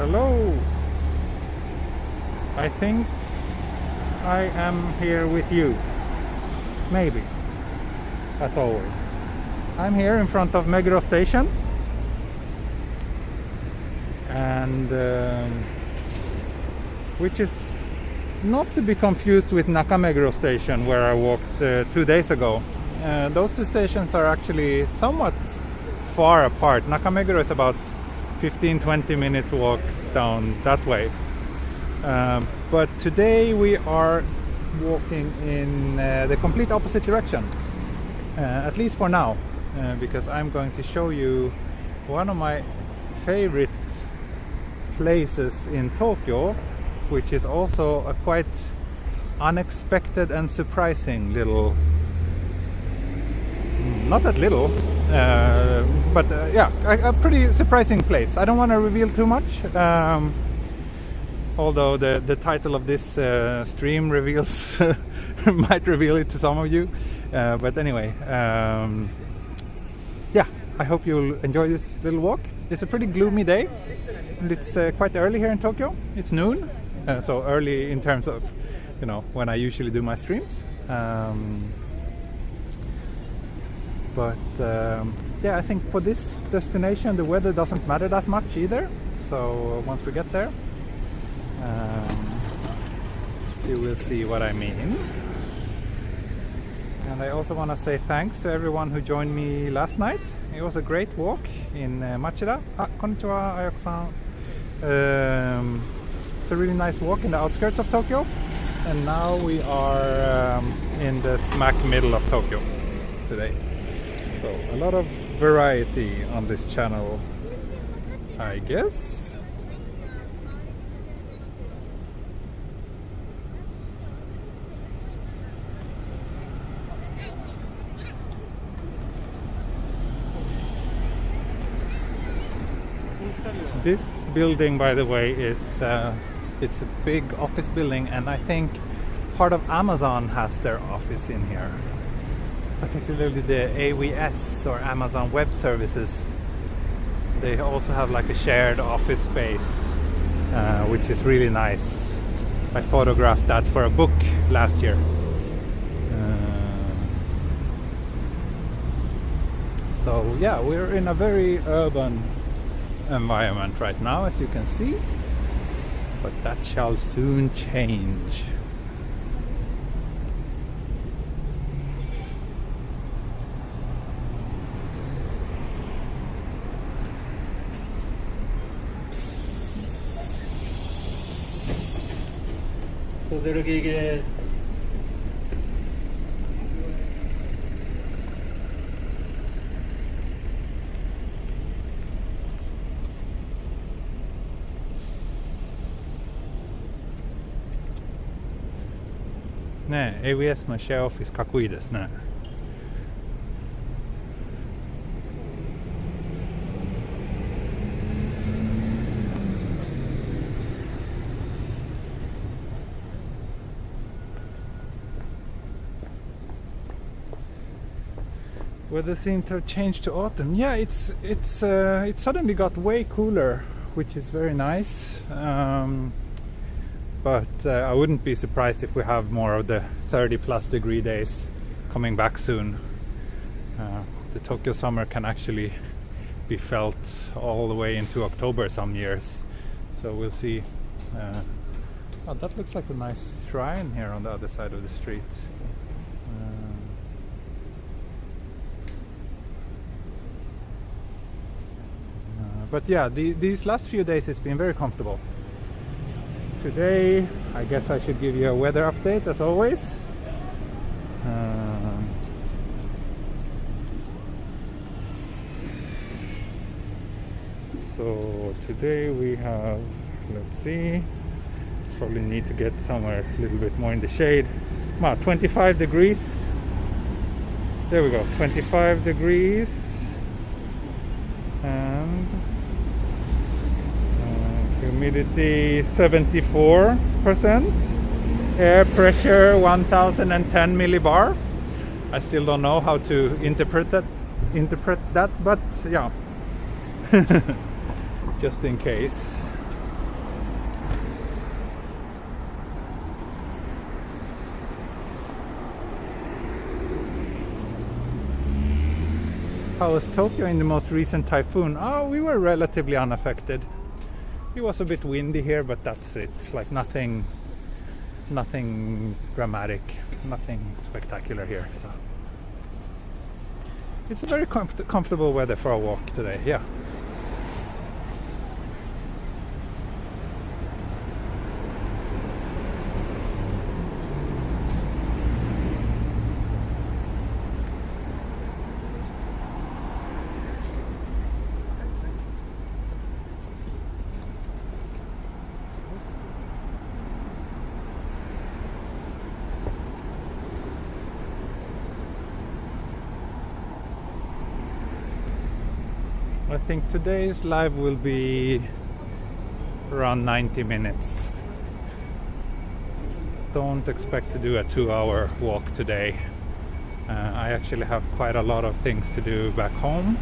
Hello. I think I am here with you. Maybe. As always. I'm here in front of Meguro station. And which is not to be confused with Nakameguro station where I walked 2 days ago. Those two stations are actually somewhat far apart. Nakameguro is about 15-20 minutes walk down that way. But today we are walking in the complete opposite direction. At least for now. Because I'm going to show you one of my favorite places in Tokyo, which is also a quite unexpected and surprising little, not that little, but yeah, a pretty surprising place. I don't want to reveal too much, although the title of this stream reveals might reveal it to some of you, but anyway, yeah, I hope you'll enjoy this little walk. It's a pretty gloomy day and it's quite early here in Tokyo. It's noon, so early in terms of, you know, when I usually do my streams. Yeah, I think for this destination the weather doesn't matter that much either. So once we get there, you will see what I mean. And I also want to say thanks to everyone who joined me last night. It was a great walk in Machida. Konnichiwa, Ayako-san. It's a really nice walk in the outskirts of Tokyo. And now we are in the smack middle of Tokyo today. So a lot of variety on this channel, I guess. This building, by the way, is it's a big office building, and I think part of Amazon has their office in here. Particularly the AWS or Amazon Web Services. They also have like a shared office space, which is really nice. I photographed that for a book last year. So yeah, we're in a very urban environment right now, as you can see, but that shall soon change.ねえ、AWS のシェアオフィスかっこいいですね。Weather seemed to have changed to autumn. Yeah, it suddenly got way cooler, which is very nice. But I wouldn't be surprised if we have more of the 30+ degree days coming back soon. The Tokyo summer can actually be felt all the way into October some years. So we'll see. Oh, that looks like a nice shrine here on the other side of the street. But yeah, these last few days it's been very comfortable. Today, I guess I should give you a weather update as always. So today we have, let's see, probably need to get somewhere a little bit more in the shade. 25 degrees. There we go, 25 degrees. And humidity 74%, air pressure 1010 millibar. I still don't know how to interpret that, but yeah, just in case. How was Tokyo in the most recent typhoon? Oh, we were relatively unaffected. It was a bit windy here, but that's it. Like nothing dramatic, nothing spectacular here. So it's a very comfortable weather for a walk today. Yeah. I think today's live will be around 90 minutes. Don't expect to do a 2-hour walk today. I actually have quite a lot of things to do back home.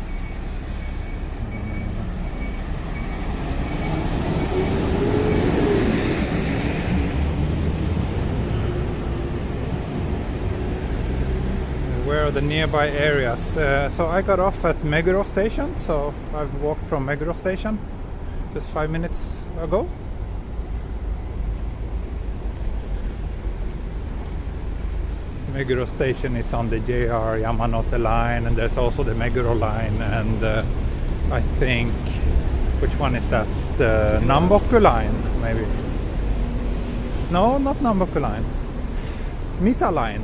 Where are the nearby areas? So I got off at Meguro station, so I've walked from Meguro station just 5 minutes ago. Meguro station is on the JR Yamanote line, and there's also the Meguro line, and I think, which one is that? The Namboku line, maybe? No, not Namboku line. Mita line.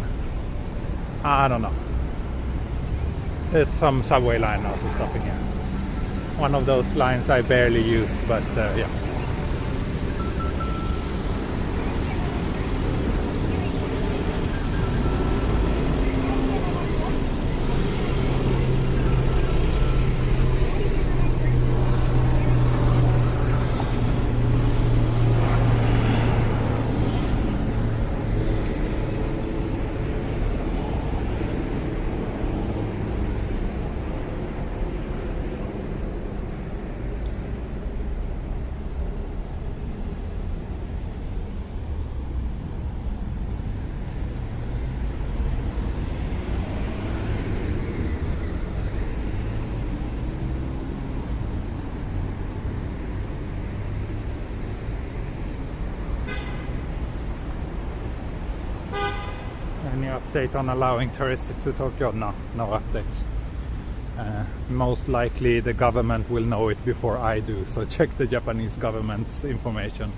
I don't know. There's some subway line also stopping here. One of those lines I barely use, but yeah. Any update on allowing tourists to Tokyo? No updates. Most likely the government will know it before I do, so check the Japanese government's information.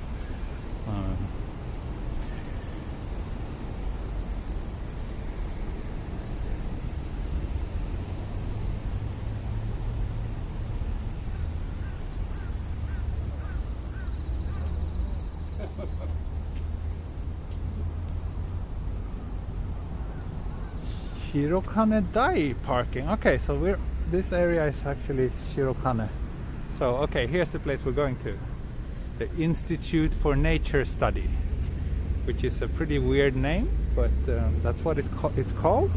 Shirokane Dai parking. Okay, so this area is actually Shirokane. So okay, here's the place we're going to. The Institute for Nature Study, which is a pretty weird name, but that's what it's called,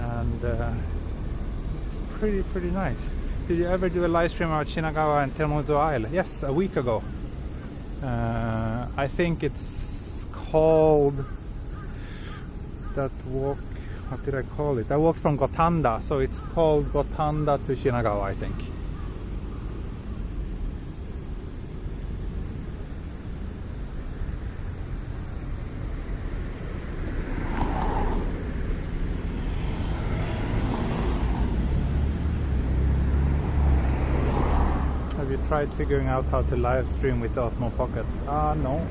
and it's pretty nice. Did you ever do a live stream about Shinagawa and Tennozu Isle? Yes, a week ago. I think it's called that walk. What did I call it? I walked from Gotanda, so it's called Gotanda to Shinagawa, I think. Have you tried figuring out how to live stream with the Osmo Pocket? No.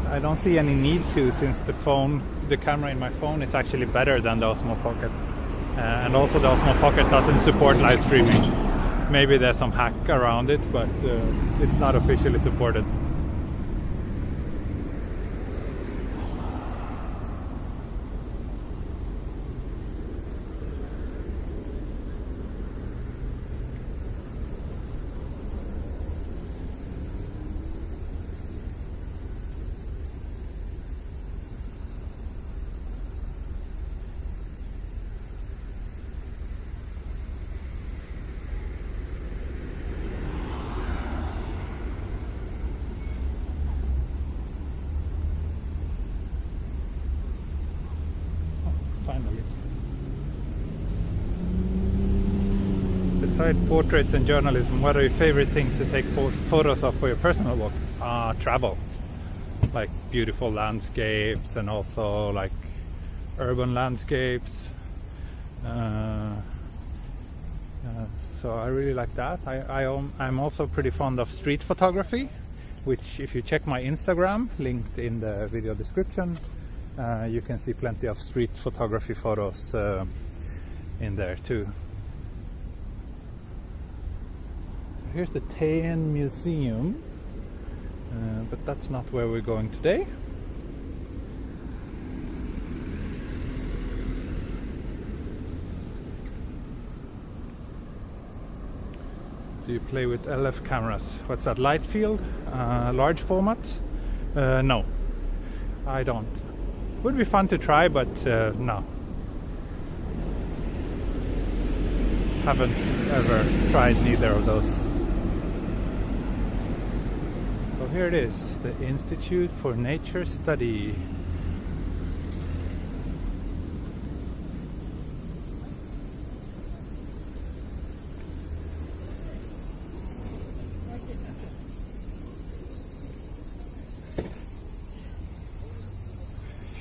I don't see any need to, since the camera in my phone is actually better than the Osmo Pocket. And also the Osmo Pocket doesn't support live streaming. Maybe there's some hack around it, but it's not officially supported. Beside portraits and journalism, what are your favorite things to take photos of for your personal work? Travel, like beautiful landscapes and also like urban landscapes. So I really like that. I'm also pretty fond of street photography, which if you check my Instagram, linked in the video description, you can see plenty of street photography photos in there too. Here's the Taean Museum, but that's not where we're going today. So you play with LF cameras. What's that, light field? Large format? No, I don't. Would be fun to try, but no. Haven't ever tried neither of those. So here it is, the Institute for Nature Study.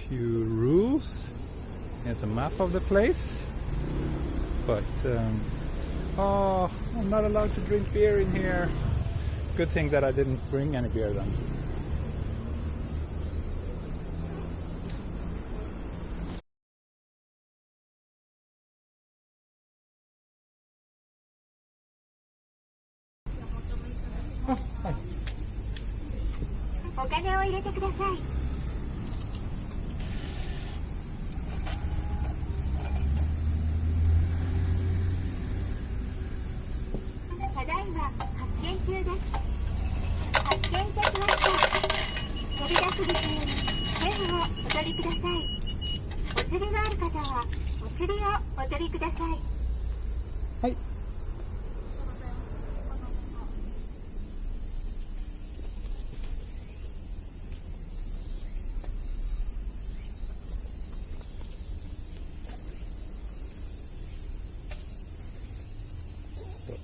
Few rules. Here's a map of the place. But oh, I'm not allowed to drink beer in here. Good thing that I didn't bring any beer then. Oh, hi. お金を入れてください。ただいま発見中です。発見いたしました。飛び出す口にペンをお取りください。お釣りのある方はお釣りをお取りください。はい。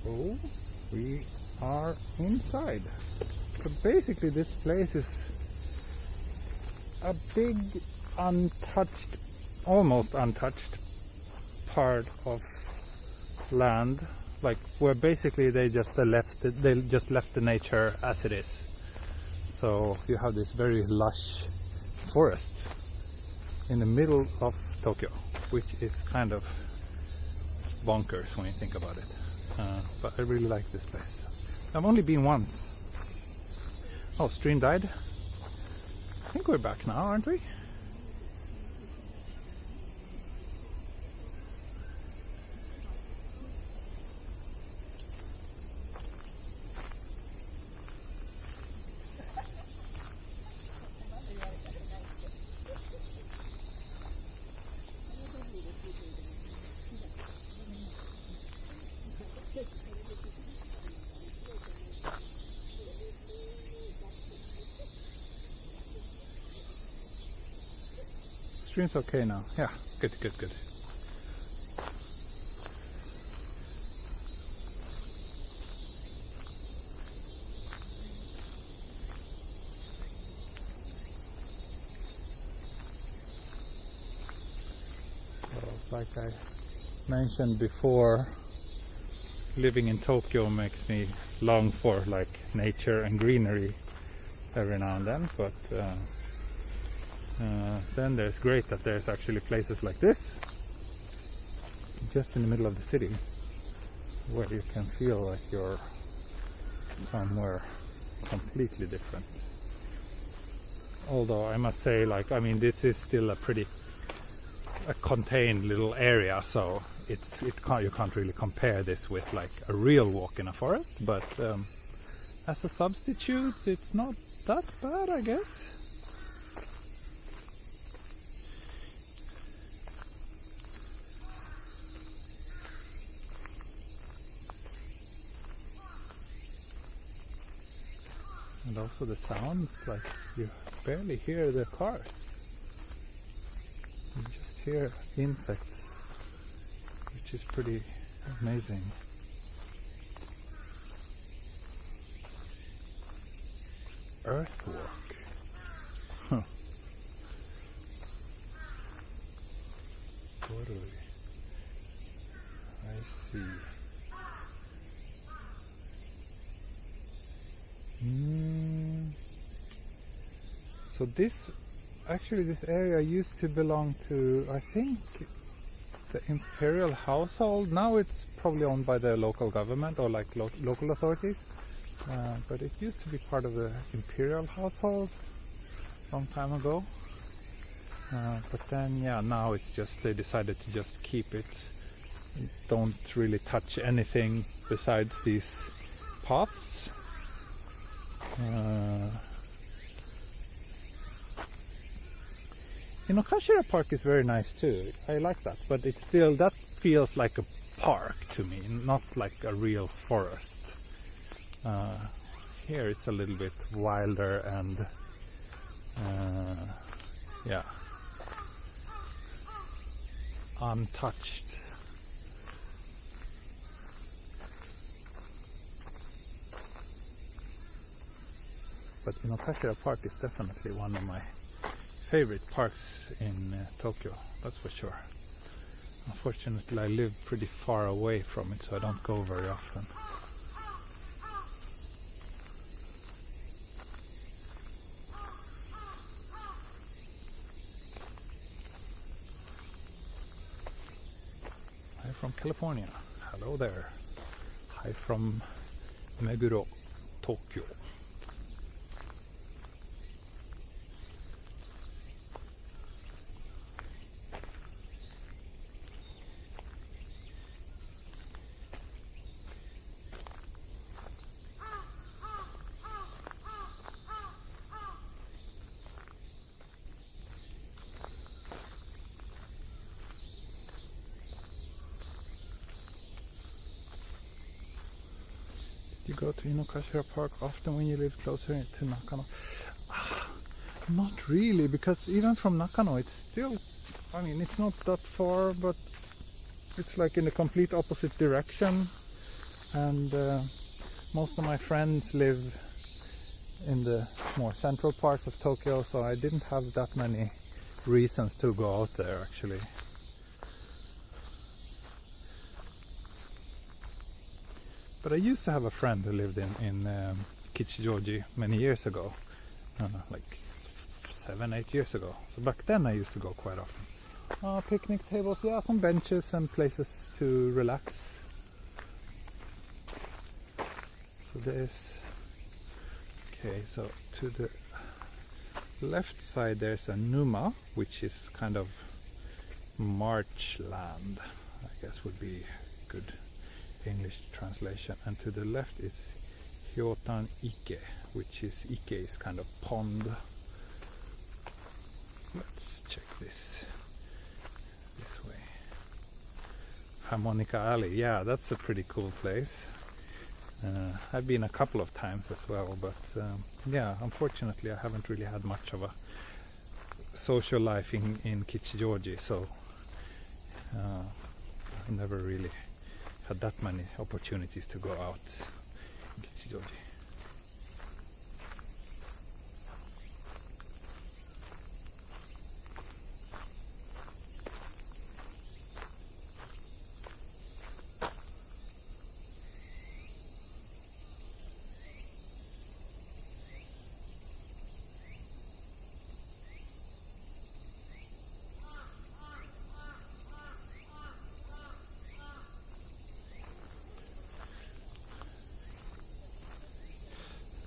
So we are inside. So basically this place is a big untouched, almost untouched part of land, like where basically they just left the nature as it is. So you have this very lush forest in the middle of Tokyo, which is kind of bonkers when you think about it. But I really like this place. I've only been once. Oh, stream died. I think we're back now, aren't we? Stream's okay now. Yeah, good. So, like I mentioned before, living in Tokyo makes me long for like nature and greenery every now and then, but then there's great that there's actually places like this just in the middle of the city where you can feel like you're somewhere completely different. Although I must say, like, I mean, this is still a contained little area, so you can't really compare this with like a real walk in a forest, but as a substitute it's not that bad, I guess. And also the sounds, like you barely hear the cars. You just hear insects, which is pretty amazing. earthwork. Huh. Totally. I see. So this area used to belong to, I think, the imperial household. Now it's probably owned by the local government or like local authorities. But it used to be part of the imperial household long time ago. But then, yeah, now it's just they decided to just keep it. Don't really touch anything besides these pots. Kashira Park is very nice too. I like that, but it's still, that feels like a park to me, not like a real forest. Here it's a little bit wilder and yeah, untouched. But Kashira Park is definitely one of my favorite parks in Tokyo, that's for sure. Unfortunately, I live pretty far away from it, so I don't go very often. Hi from California. Hello there. Hi from Meguro, Tokyo. You go to Kashira Park often when you live closer to Nakano? Not really, because even from Nakano it's still, I mean, it's not that far, but it's like in the complete opposite direction. And most of my friends live in the more central parts of Tokyo, so I didn't have that many reasons to go out there actually. But I used to have a friend who lived in Kichijoji many years ago, like 7-8 years ago. So back then I used to go quite often. Picnic tables, yeah, some benches and places to relax. So there's, okay, so to the left side there's a Numa, which is kind of marchland, I guess would be good English translation, and to the left is Hyotan Ike, which is Ike is kind of pond. Let's check this way. Harmonica Alley, yeah, that's a pretty cool place. I've been a couple of times as well, but yeah, unfortunately I haven't really had much of a social life in Kichijoji, so I've never really had that many opportunities to go out in Kichijoji.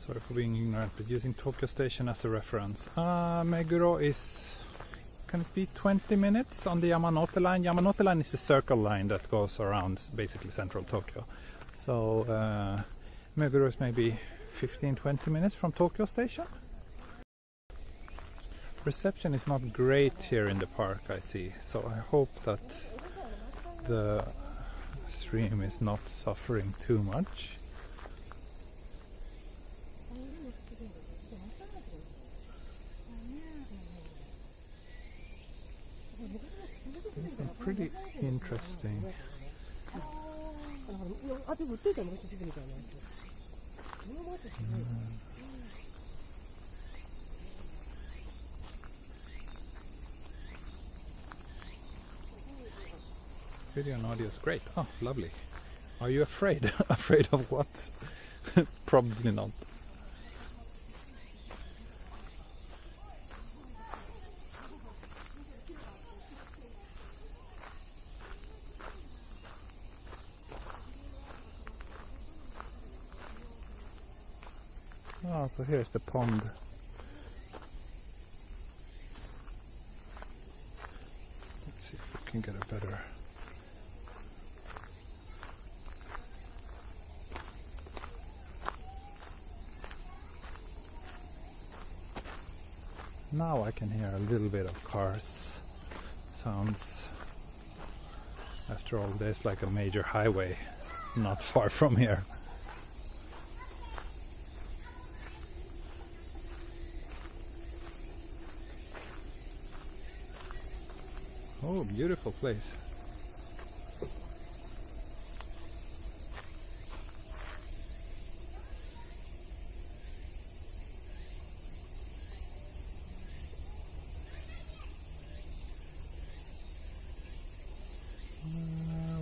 Sorry for being ignorant, but using Tokyo Station as a reference. Meguro is, can it be 20 minutes on the Yamanote line? Yamanote line is the circle line that goes around basically central Tokyo. So Meguro is maybe 15-20 minutes from Tokyo Station. Reception is not great here in the park, I see. So I hope that the stream is not suffering too much. Pretty interesting. Video and audio is great. Oh, lovely. Are you afraid? Afraid of what? Probably not. Oh, so here's the pond. Let's see if we can get a better... Now I can hear a little bit of cars sounds. After all, there's like a major highway not far from here. Oh, beautiful place.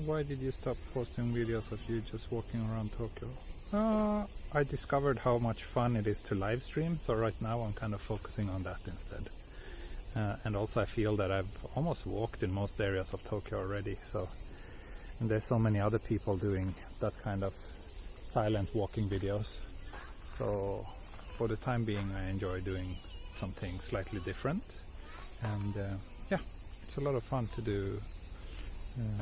Why did you stop posting videos of you just walking around Tokyo? I discovered how much fun it is to live stream, so right now I'm kind of focusing on that instead. And also I feel that I've almost walked in most areas of Tokyo already, and there's so many other people doing that kind of silent walking videos. So for the time being I enjoy doing something slightly different, and yeah, it's a lot of fun to do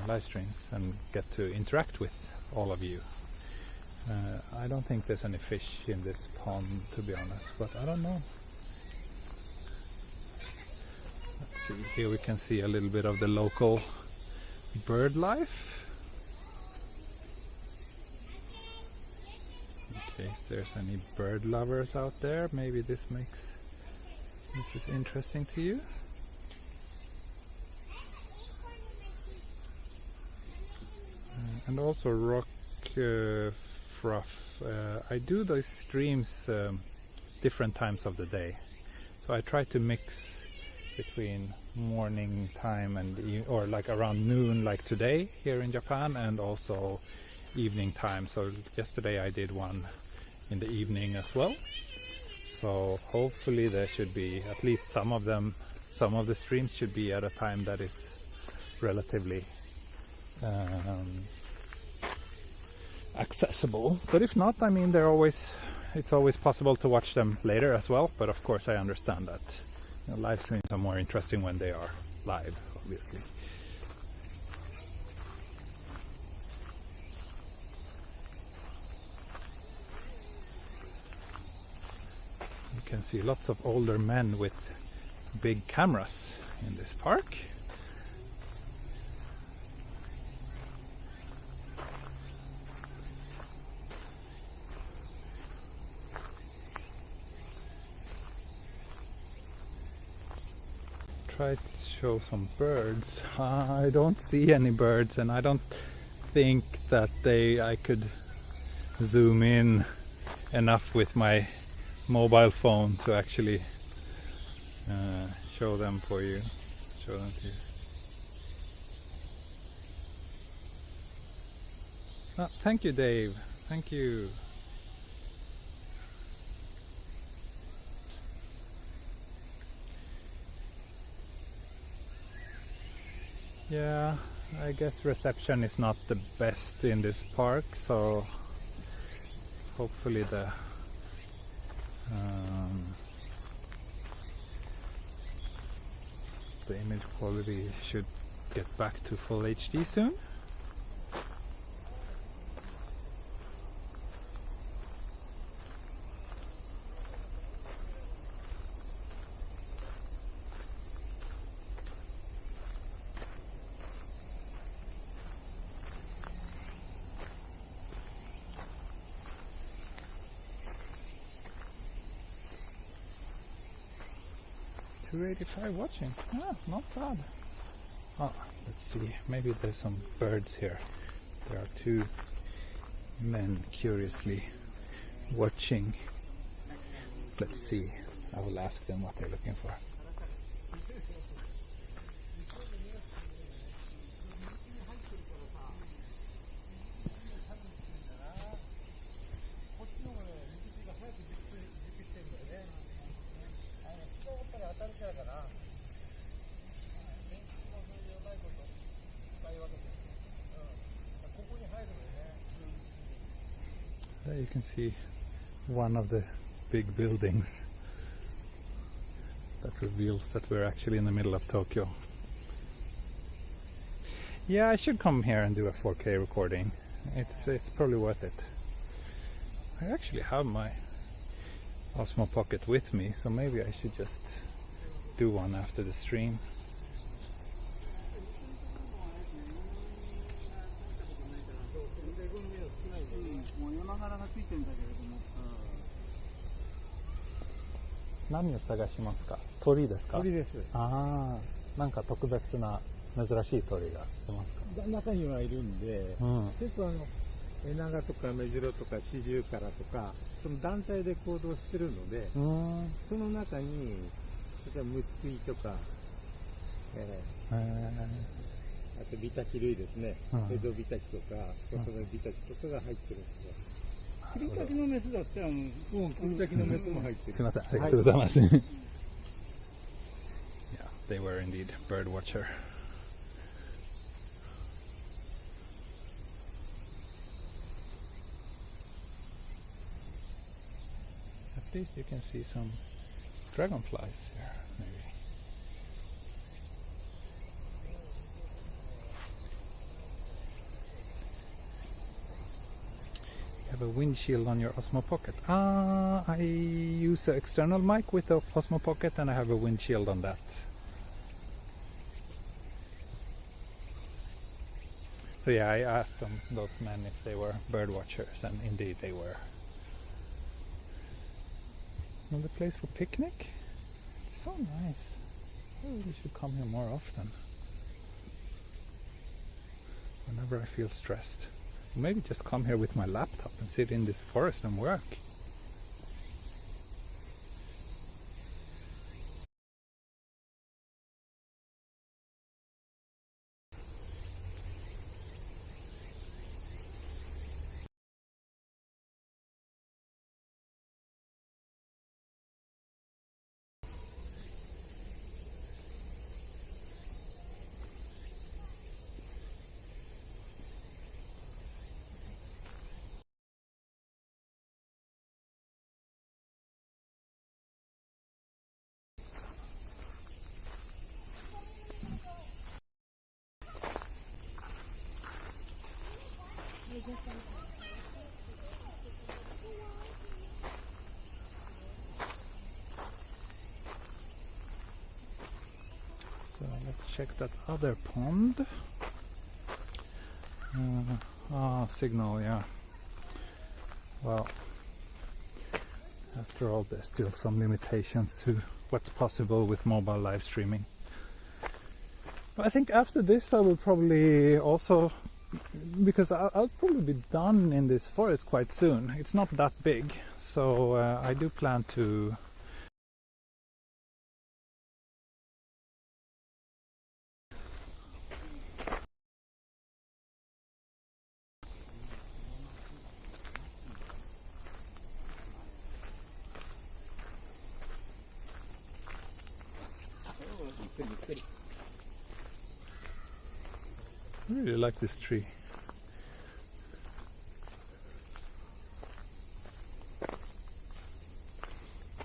live streams and get to interact with all of you. I don't think there's any fish in this pond, to be honest, but I don't know. Let's see, here we can see a little bit of the local bird life. In case there's any bird lovers out there, maybe this is interesting to you. And also rock froth. I do those streams different times of the day, so I try to mix between morning time and or like around noon like today here in Japan, and also evening time. So yesterday I did one in the evening as well, so hopefully there should be at least some of the streams should be at a time that is relatively accessible. But if not, I mean, it's always possible to watch them later as well, but of course I understand that live streams are more interesting when they are live, obviously. You can see lots of older men with big cameras in this park. Try to show some birds. I don't see any birds, and I don't think that I could zoom in enough with my mobile phone to actually show them for you. Show them to you. Thank you, Dave. Thank you. Yeah, I guess reception is not the best in this park, so hopefully the image quality should get back to full HD soon. $2.85 watching. Not bad. Let's see. Maybe there's some birds here. There are two men curiously watching. Let's see. I will ask them what they're looking for. There you can see one of the big buildings that reveals that we're actually in the middle of Tokyo. Yeah, I should come here and do a 4K recording. It's probably worth it. I actually have my Osmo Pocket with me, so maybe I should just do one after the stream. What を探しますか？鳥ですか？鳥です。ああ、なんか特別な珍しい鳥が出ますか？中にはいるんで、結構エナガとかメジロとかシジュウカラとか、その団体で行動してるので、その中に例えばムツイとか、あとビタキ類ですね、エゾビタキとか、コソメビタキとかが入ってるんですよ。クリタキのメスだってクリタキのメスも入ってる。すみません、ありがとうございます。Yeah, they were indeed bird watcher. At least you can see some dragonflies here, maybe. You have a windshield on your Osmo Pocket. I use an external mic with the Osmo Pocket and I have a windshield on that. So yeah, I asked them, those men, if they were bird watchers, and indeed they were. Another place for picnic? It's so nice. I really should come here more often. Whenever I feel stressed. Maybe just come here with my laptop and sit in this forest and work. So let's check that other pond. Signal, yeah. Well, after all, there's still some limitations to what's possible with mobile live streaming. But I think after this I will probably also, because I'll probably be done in this forest quite soon. It's not that big, so I do plan to I really like this tree.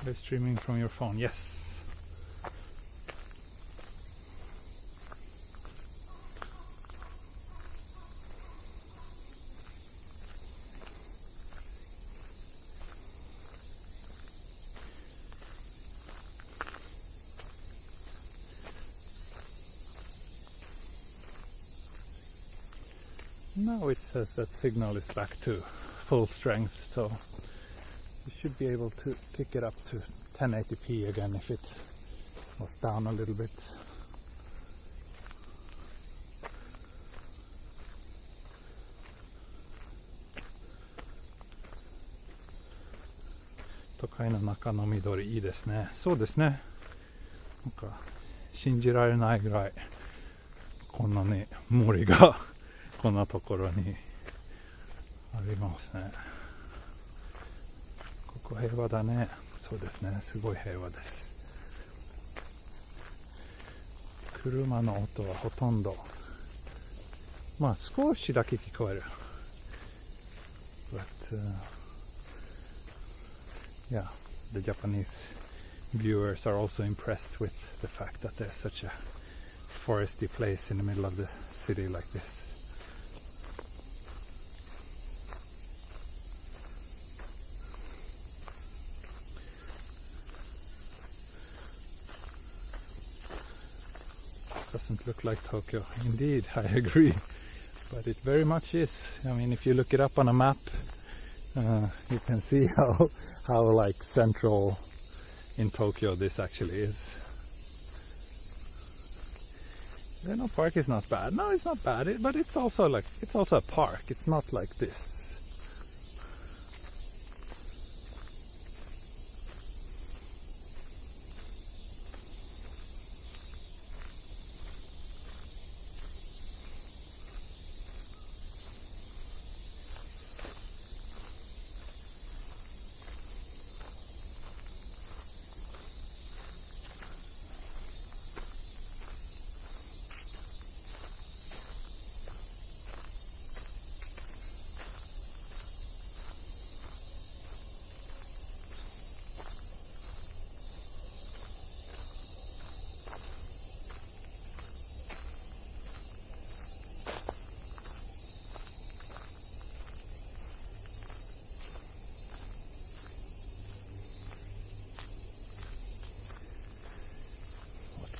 Live streaming from your phone, yes. Now it says that signal is back to full strength, so you should be able to pick it up to 1080p again if it was down a little bit. Tokai no naka no midori, いいですね。そうですね。なんか信じられないぐらいこんなね森がこんなところにありますね。ここ平和だね。そうですね、すごい平和です。車の音はほとんど、まあ少しだけ聞こえる。But yeah, the Japanese viewers are also impressed with the fact that there's such a foresty place in the middle of the city like this. Doesn't look like Tokyo. Indeed, I agree. But it very much is. I mean, if you look it up on a map, you can see how like central in Tokyo this actually is. Ueno Park is not bad. No, it's not bad. But it's also a park. It's not like this.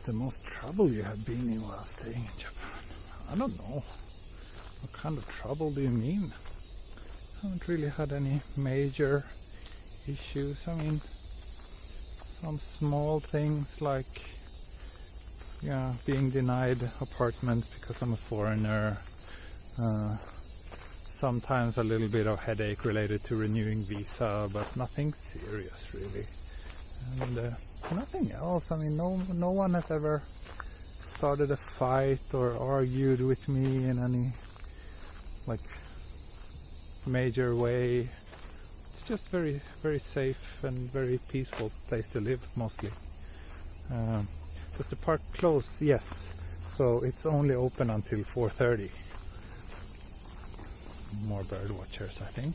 The most trouble you have been in while staying in Japan? I don't know. What kind of trouble do you mean? I haven't really had any major issues. I mean, some small things like, yeah, being denied apartments because I'm a foreigner. Sometimes a little bit of headache related to renewing visa, but nothing serious really. And nothing else. I mean, no one has ever started a fight or argued with me in any like major way. It's just very, very safe and very peaceful place to live mostly. Does the park close? Yes. So it's only open until 4:30. More bird watchers, I think.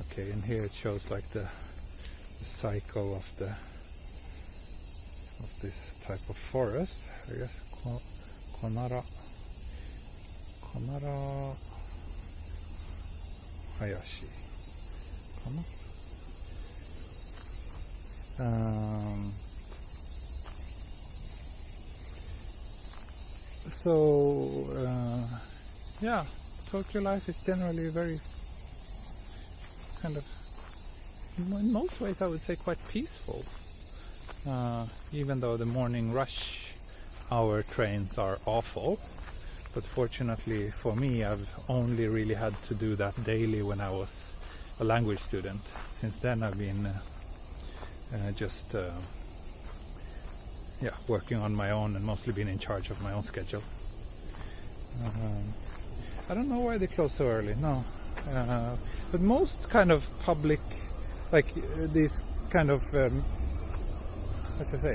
Okay, and here it shows like the cycle of this type of forest. I guess Konara Hayashi. Yeah, Tokyo life is generally very kind of, in most ways I would say, quite peaceful. Even though the morning rush hour trains are awful, but fortunately for me I've only really had to do that daily when I was a language student. Since then I've been working on my own and mostly been in charge of my own schedule. I don't know why they close so early, no. But most kind of public, like these kind of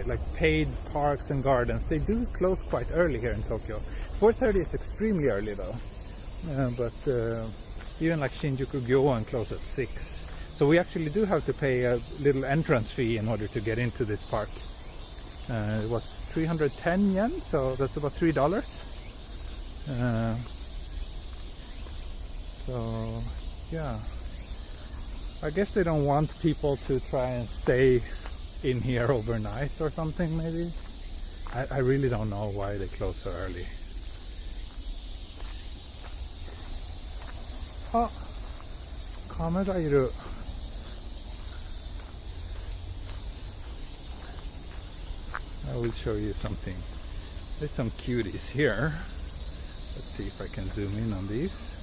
like paid parks and gardens, they do close quite early here in Tokyo. 4:30 is extremely early though, but even like Shinjuku Gyoen close at 6. So we actually do have to pay a little entrance fee in order to get into this park. It was 310 yen, so that's about $3. So yeah, I guess they don't want people to try and stay in here overnight or something, maybe. I really don't know why they close so early. Ah, kamera iru. I will show you something. There's some cuties here. Let's see if I can zoom in on these.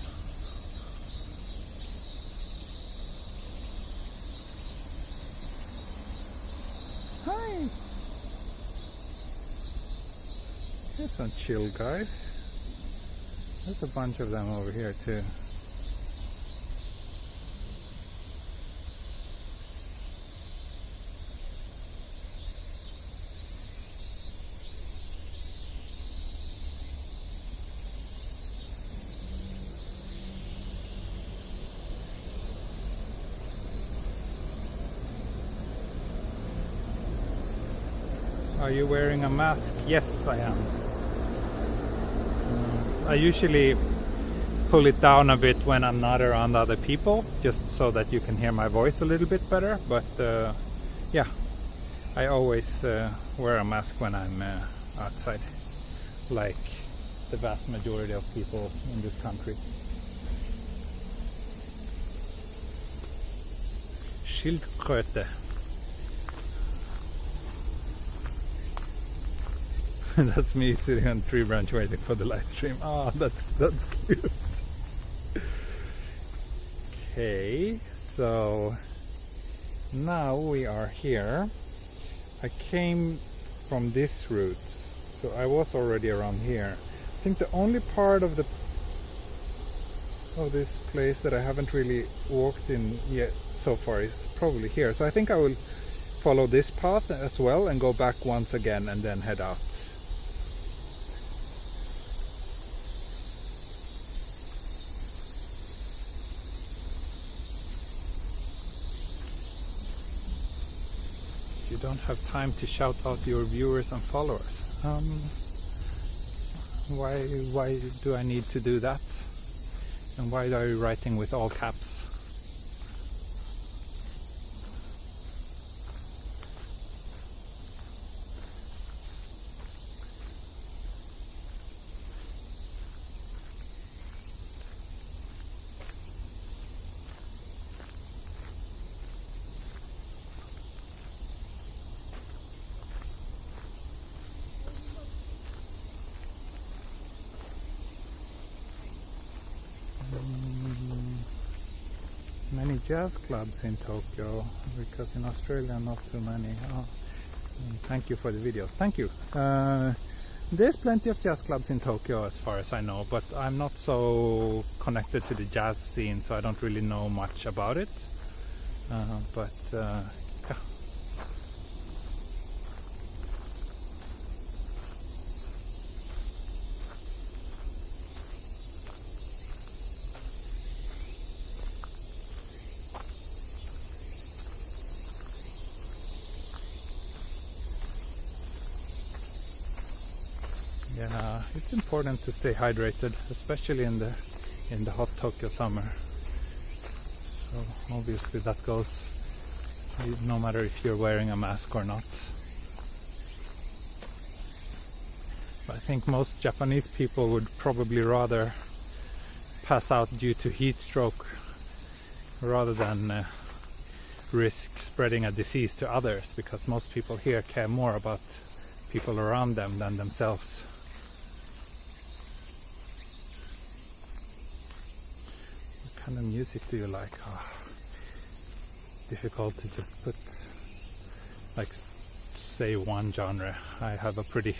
Hi! Here's some chill guys. There's a bunch of them over here too. Are you wearing a mask? Yes, I am. I usually pull it down a bit when I'm not around other people, just so that you can hear my voice a little bit better. But yeah, I always wear a mask when I'm outside, like the vast majority of people in this country. Schildkröte. That's me sitting on a tree branch waiting for the live stream. Oh, that's cute. Okay, so now we are here. I came from this route, so I was already around here. I think the only part of this place that I haven't really walked in yet so far is probably here. So I think I will follow this path as well and go back once again and then head out. You don't have time to shout out your viewers and followers. Why do I need to do that? And why are you writing with all caps? Many jazz clubs in Tokyo, because in Australia not too many. Oh, thank you for the videos. Thank you. There's plenty of jazz clubs in Tokyo as far as I know, but I'm not so connected to the jazz scene, so I don't really know much about it. But yeah. Yeah, it's important to stay hydrated, especially in the hot Tokyo summer. So obviously that goes no matter if you're wearing a mask or not. But I think most Japanese people would probably rather pass out due to heat stroke rather than risk spreading a disease to others, because most people here care more about people around them than themselves. What kind of music do you like? Oh, difficult to just put, like, say one genre. I have a pretty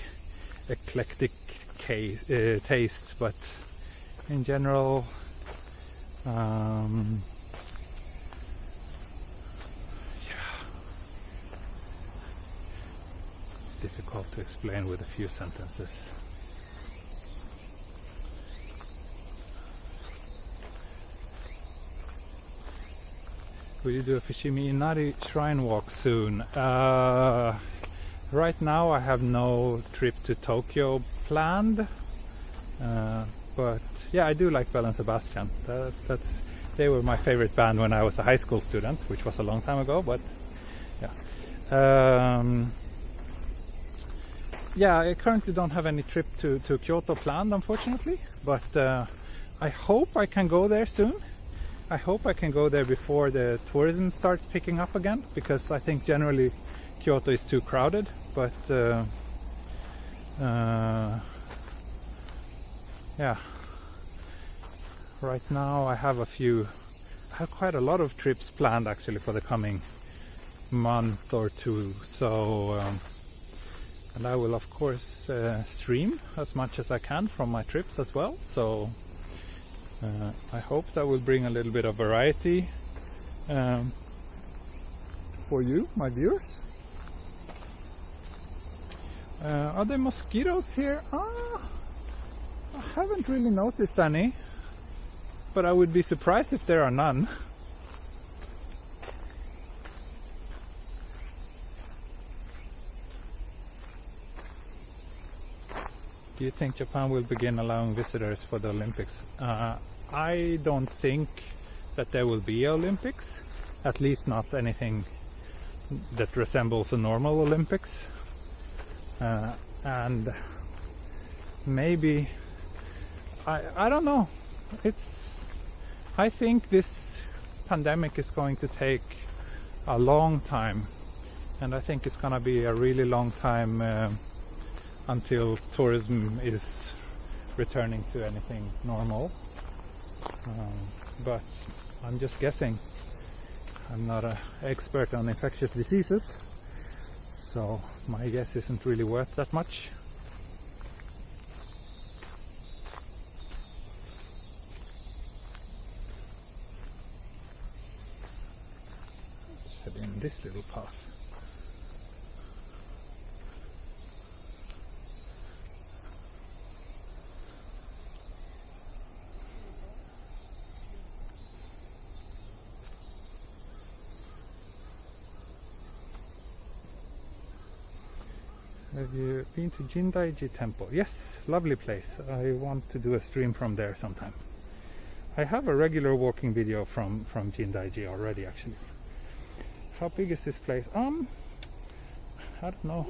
eclectic taste, but in general, difficult to explain with a few sentences. Will you do a Fushimi Inari shrine walk soon? Right now I have no trip to Tokyo planned, but yeah, I do like Bell and Sebastian. They were my favorite band when I was a high school student, which was a long time ago, but yeah. Yeah, I currently don't have any trip to Kyoto planned, unfortunately, but I hope I can go there soon. I hope I can go there before the tourism starts picking up again, because I think generally Kyoto is too crowded, but yeah, right now I have quite a lot of trips planned actually for the coming month or two, so and I will of course stream as much as I can from my trips as well, so I hope that will bring a little bit of variety for you, my viewers. Are there mosquitoes here? I haven't really noticed any, but I would be surprised if there are none. Do you think Japan will begin allowing visitors for the Olympics? I don't think that there will be Olympics, at least not anything that resembles a normal Olympics. And maybe, I don't know. I think this pandemic is going to take a long time, and I think it's gonna be a really long time until tourism is returning to anything normal. But I'm just guessing. I'm not an expert on infectious diseases, so my guess isn't really worth that much. Let's head in this little path. Have you been to Jindaiji Temple? Yes, lovely place. I want to do a stream from there sometime. I have a regular walking video from Jindaiji already, actually. How big is this place? I don't know.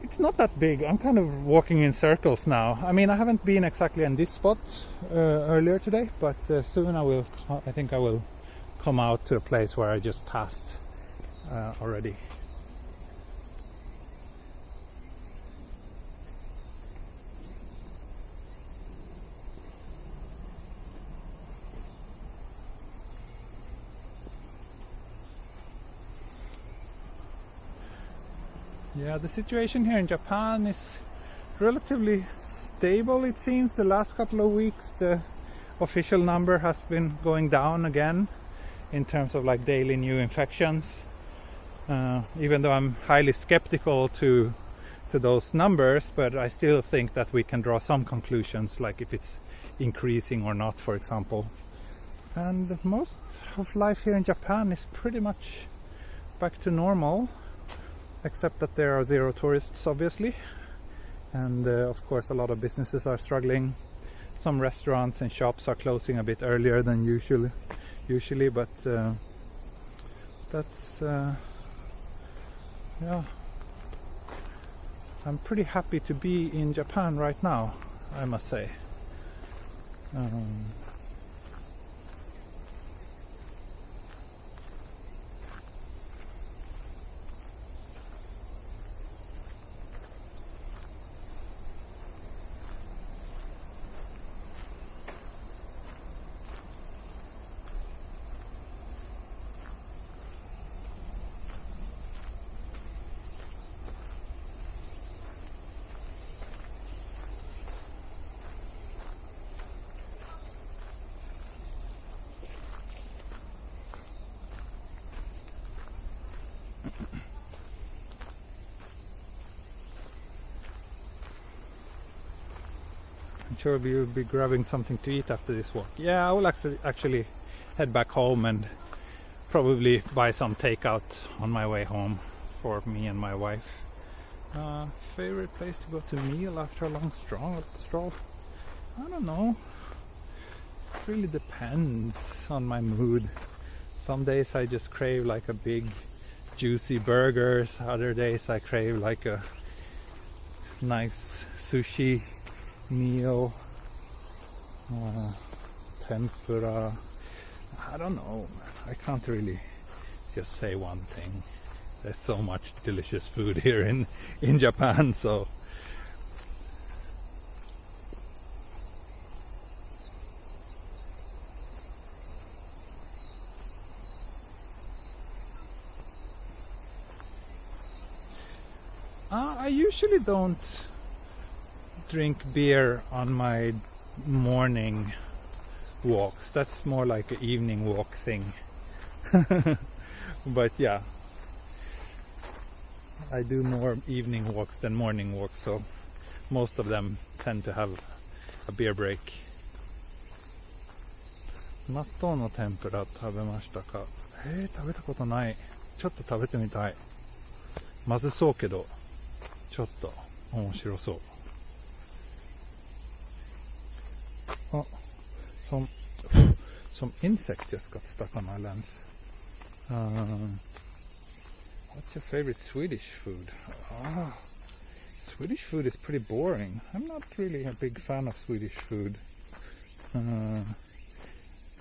It's not that big. I'm kind of walking in circles now. I mean, I haven't been exactly in this spot earlier today, but soon I think I will come out to a place where I just passed already. Yeah, the situation here in Japan is relatively stable, it seems. The last couple of weeks the official number has been going down again in terms of like daily new infections, even though I'm highly skeptical to those numbers, but I still think that we can draw some conclusions, like if it's increasing or not, for example. And most of life here in Japan is pretty much back to normal, except that there are zero tourists, obviously, and of course a lot of businesses are struggling. Some restaurants and shops are closing a bit earlier than usually, but that's yeah, I'm pretty happy to be in Japan right now, I must say. I'm sure you'll be grabbing something to eat after this walk. Yeah, I will actually head back home and probably buy some takeout on my way home for me and my wife. Favorite place to go to meal after a long stroll? I don't know. It really depends on my mood. Some days I just crave like a big juicy burgers. Other days I crave like a nice sushi meal, tempura. I don't know, I can't really just say one thing. There's so much delicious food here in Japan, so I usually don't drink beer on my morning walks. That's more like an evening walk thing. But yeah, I do more evening walks than morning walks, so most of them tend to have a beer break. 納豆の天ぷら食べましたか？食べたことない。ちょっと食べてみたい。まずそうけどちょっと面白そう。あ、some insect just got stuck on my lens. What's your favorite Swedish food? Swedish food is pretty boring. I'm not really a big fan of Swedish food.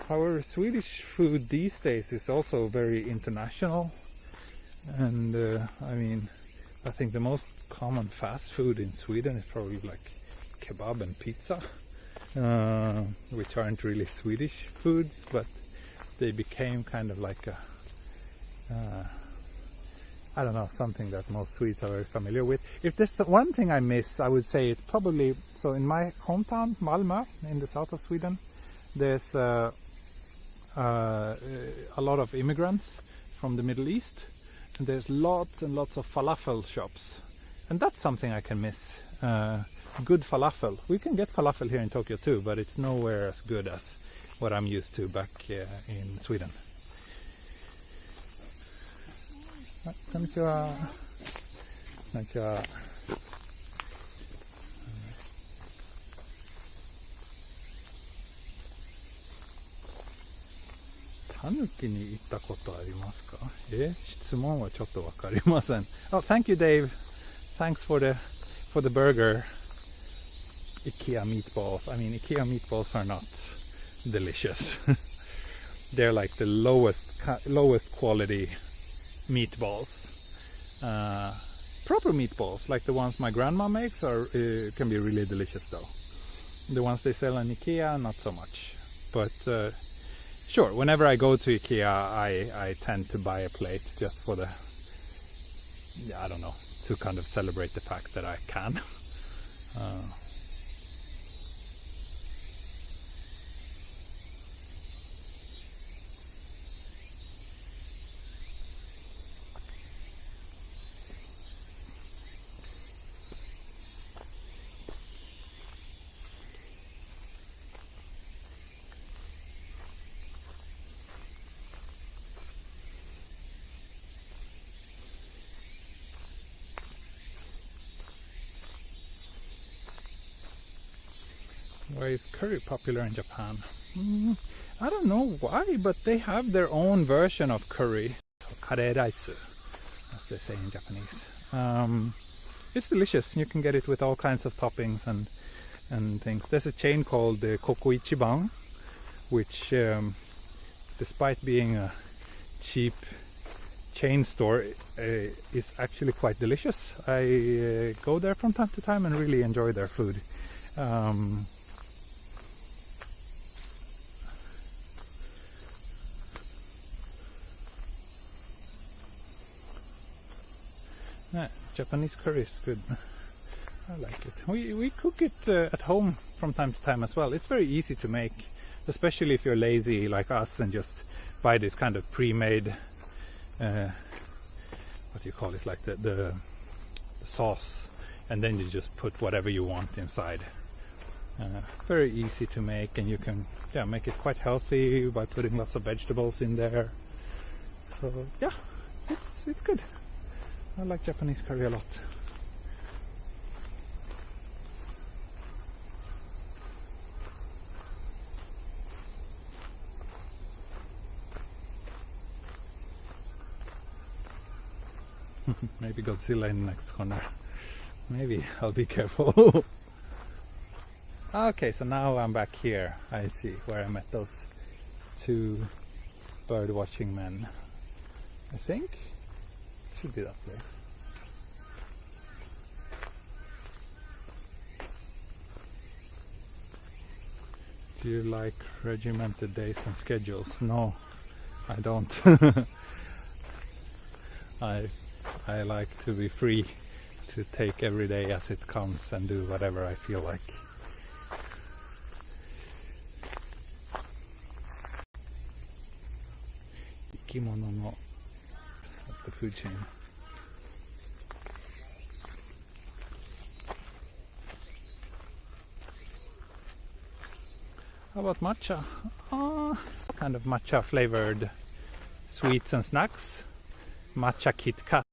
However, Swedish food these days is also very international, and I mean, I think the most common fast food in Sweden is probably like kebab and pizza, which aren't really Swedish foods, but they became kind of like a I don't know, something that most Swedes are very familiar with. If there's one thing I miss, I would say it's probably, so in my hometown, Malmö, in the south of Sweden, there's a lot of immigrants from the Middle East, and there's lots and lots of falafel shops, and that's something I can miss. Good falafel. We can get falafel here in Tokyo too, but it's nowhere as good as what I'm used to back in Sweden. こんにちは。こんにちは。タヌキに行ったことありますか？質問はちょっとわかりません。Oh, thank you, Dave. Thanks for the burger. IKEA meatballs. I mean, IKEA meatballs are not delicious. They're like the lowest quality meatballs. Proper meatballs, like the ones my grandma makes, can be really delicious though. The ones they sell in IKEA, not so much. But sure, whenever I go to IKEA, I tend to buy a plate just for the, I don't know, to kind of celebrate the fact that I can. Why is curry popular in Japan? I don't know why, but they have their own version of curry. Kare rice, as they say in Japanese. It's delicious. You can get it with all kinds of toppings and things. There's a chain called Koko Ichiban, which, despite being a cheap chain store, is actually quite delicious. I go there from time to time and really enjoy their food. Japanese curry is good. I like it. We cook it at home from time to time as well. It's very easy to make, especially if you're lazy like us and just buy this kind of pre-made what do you call it, like the sauce, and then you just put whatever you want inside. Very easy to make, and you can make it quite healthy by putting lots of vegetables in there. So yeah, it's good. I like Japanese curry a lot. Maybe Godzilla in the next corner. Maybe I'll be careful. Okay, so now I'm back here. I see where I met those two bird watching men. I think should be that place. Do you like regimented days and schedules? No, I don't. I like to be free to take every day as it comes and do whatever I feel like. Kimono no at the food chain. How about matcha? Kind of matcha flavored sweets and snacks. matcha Kit Kat.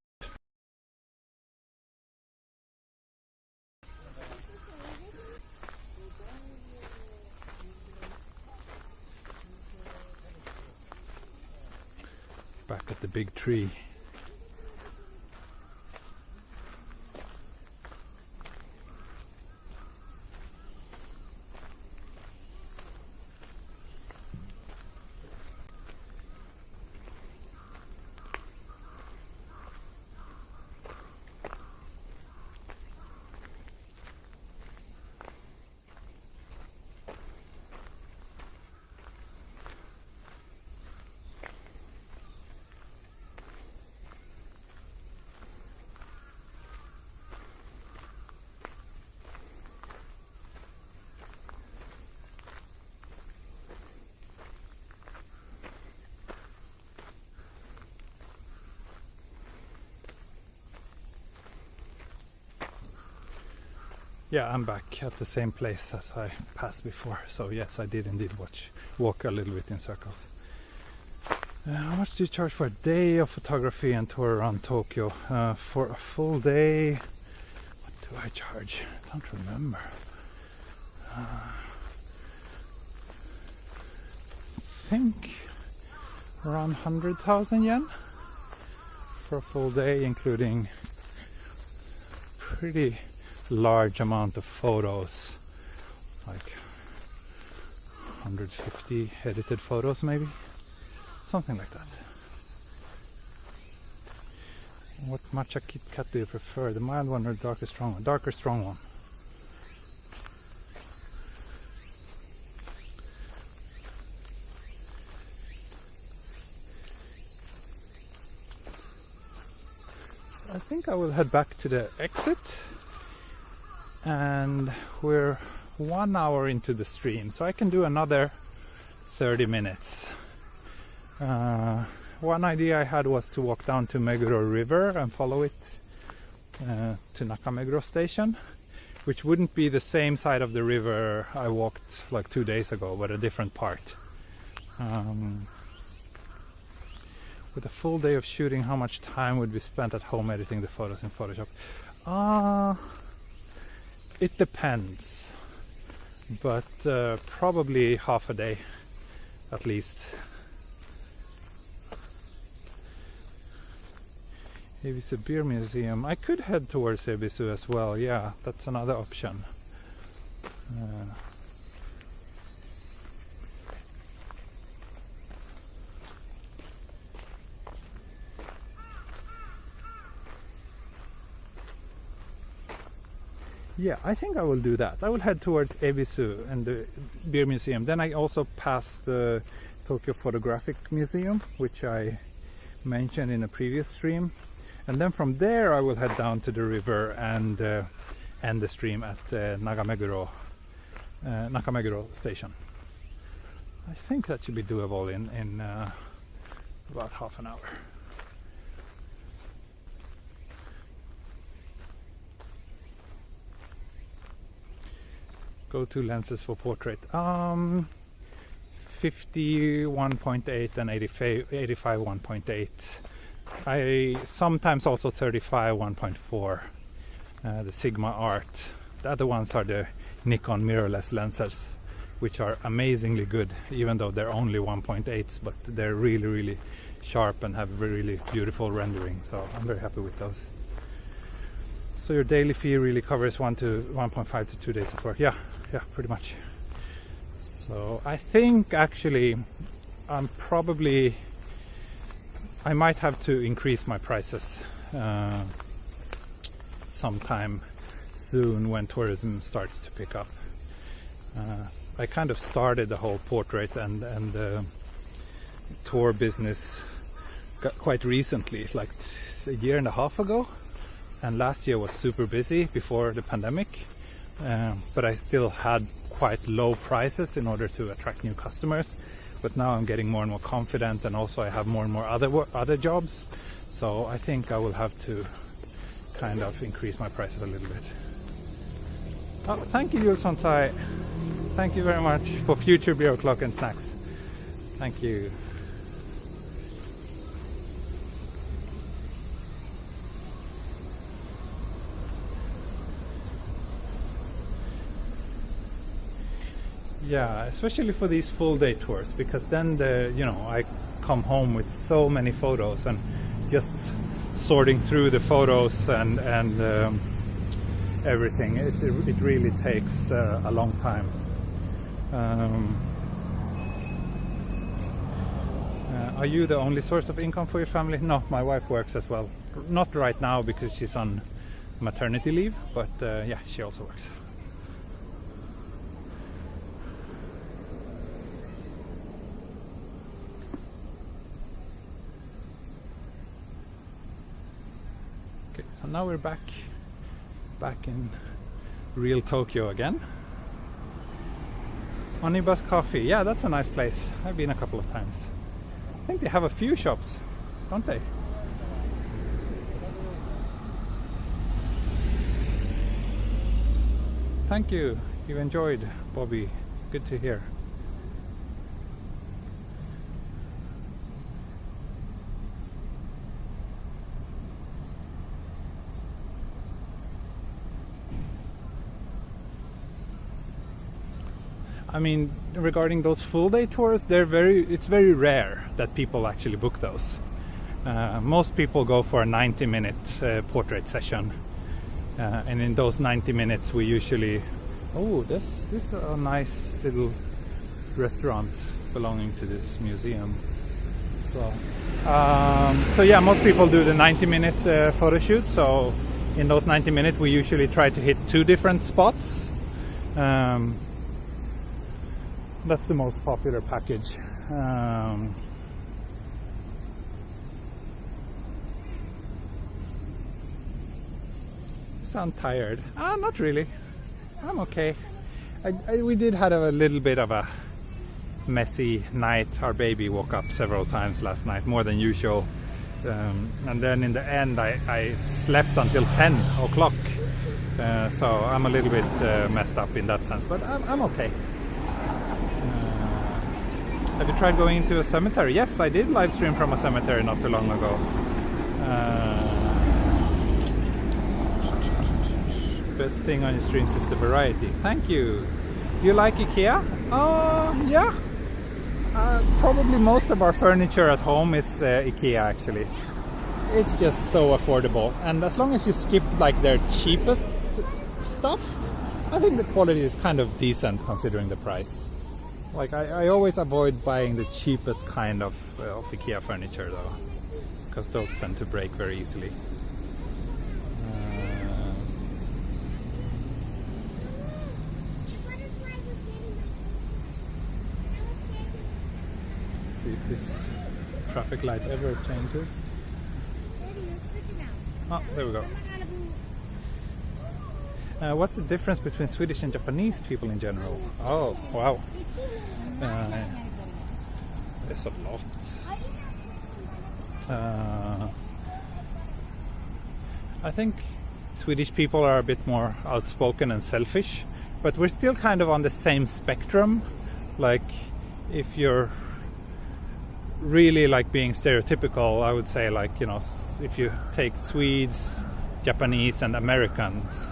Back at the big tree. Yeah, I'm back at the same place as I passed before. So yes, I did indeed walk a little bit in circles. How much do you charge for a day of photography and tour around Tokyo? For a full day, what do I charge? I don't remember. I think around 100,000 yen for a full day, including pretty large amount of photos, like 150 edited photos maybe, something like that. What matcha Kit Kat do you prefer, the mild one or the darker strong one? Darker strong one. I think I will head back to the exit, and we're 1 hour into the stream, so I can do another 30 minutes. One idea I had was to walk down to Meguro River and follow it to Meguro station, which wouldn't be the same side of the river I walked like 2 days ago, but a different part. With a full day of shooting, how much time would be spent at home editing the photos in Photoshop? It depends, but probably half a day at least. Ebisu Beer Museum. I could head towards Ebisu as well, yeah, that's another option. Yeah, I think I will do that. I will head towards Ebisu and the Beer Museum. Then I also pass the Tokyo Photographic Museum, which I mentioned in a previous stream. And then from there I will head down to the river and end the stream at Nakameguro station. I think that should be doable in about half an hour. Go-to lenses for portrait. 50-1.8 and 85 1.8. I sometimes also 35 1.4. The Sigma Art. The other ones are the Nikon mirrorless lenses, which are amazingly good, even though they're only 1.8s, but they're really sharp and have really beautiful rendering. So I'm very happy with those. So your daily fee really covers 1.5 to 2 days of work. Yeah, pretty much. So I think actually I might have to increase my prices sometime soon when tourism starts to pick up. I kind of started the whole portrait and tour business quite recently, like a year and a half ago, and last year was super busy before the pandemic. But I still had quite low prices in order to attract new customers. But now I'm getting more and more confident, and also I have more and more other jobs. So I think I will have to kind of increase my prices a little bit. Oh, thank you, Jules Sontai. Thank you very much for future beer o'clock and snacks. Thank you. Yeah, especially for these full day tours, because then I come home with so many photos, and just sorting through the photos and everything, it really takes a long time. Are you the only source of income for your family? No, my wife works as well. Not right now because she's on maternity leave, but yeah, she also works. Okay, so now we're back in real Tokyo again. Onibus Coffee, yeah, that's a nice place. I've been a couple of times. I think they have a few shops, don't they? Thank you. You enjoyed, Bobby. Good to hear. I mean, regarding those full day tours, it's very rare that people actually book those. Most people go for a 90-minute portrait session, and in those 90 minutes we usually... Oh, this is a nice little restaurant belonging to this museum as well. So yeah, most people do the 90-minute photo shoot. So in those 90 minutes we usually try to hit 2 different spots. That's the most popular package. Sound tired? Not really. I'm okay. We did have a little bit of a messy night. Our baby woke up several times last night, more than usual. And then in the end I slept until 10 o'clock. So I'm a little bit messed up in that sense, but I'm okay. Have you tried going into a cemetery? Yes, I did live stream from a cemetery not too long ago. Best thing on your streams is the variety. Thank you. Do you like IKEA? Yeah. Probably most of our furniture at home is IKEA actually. It's just so affordable, and as long as you skip like their cheapest stuff, I think the quality is kind of decent considering the price. Like I always avoid buying the cheapest kind of IKEA furniture though, because those tend to break very easily. See if this traffic light ever changes. Oh, there we go. What's the difference between Swedish and Japanese people in general? Oh, wow. There's a lot. I think Swedish people are a bit more outspoken and selfish, but we're still kind of on the same spectrum. Like, if you're really like being stereotypical, I would say, like, if you take Swedes, Japanese and Americans,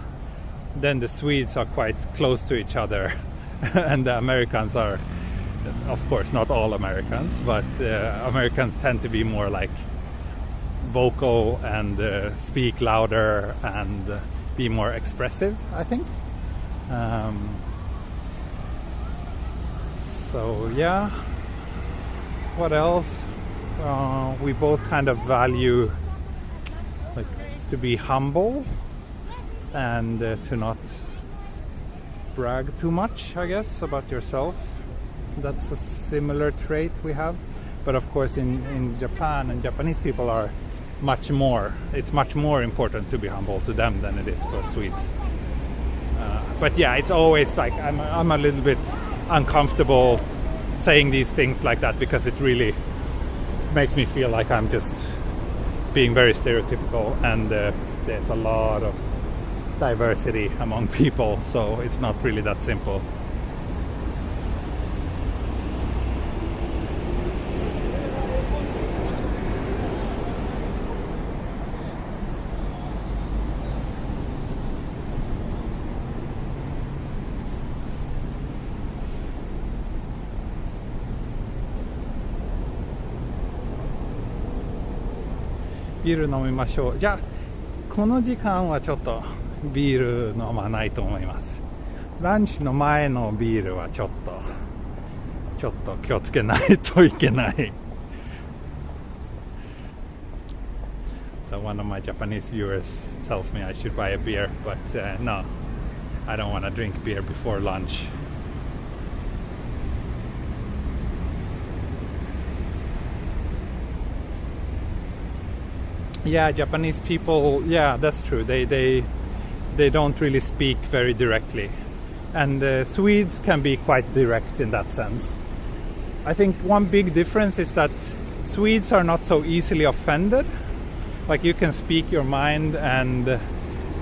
then the Swedes are quite close to each other and the Americans are, of course, not all Americans, but Americans tend to be more like vocal and speak louder and be more expressive, I think. So yeah, what else? We both kind of value like to be humble and to not brag too much, I guess, about yourself. That's a similar trait we have. But of course in Japan, and Japanese people are much more, it's much more important to be humble to them than it is for Swedes. But yeah, it's always like I'm a little bit uncomfortable saying these things like that, because it really makes me feel like I'm just being very stereotypical, and there's a lot of diversity among people, so it's not really that simple. ビール飲みましょう。じゃあこの時間はちょっとビール飲まないと思います。ランチの前のビールはちょっと気をつけないといけない。So one of my Japanese viewers tells me I should buy a beer, but no, I don't want to drink beer before lunch. Yeah, Japanese people, yeah, that's true. They don't really speak very directly. And Swedes can be quite direct in that sense. I think one big difference is that Swedes are not so easily offended. Like you can speak your mind, and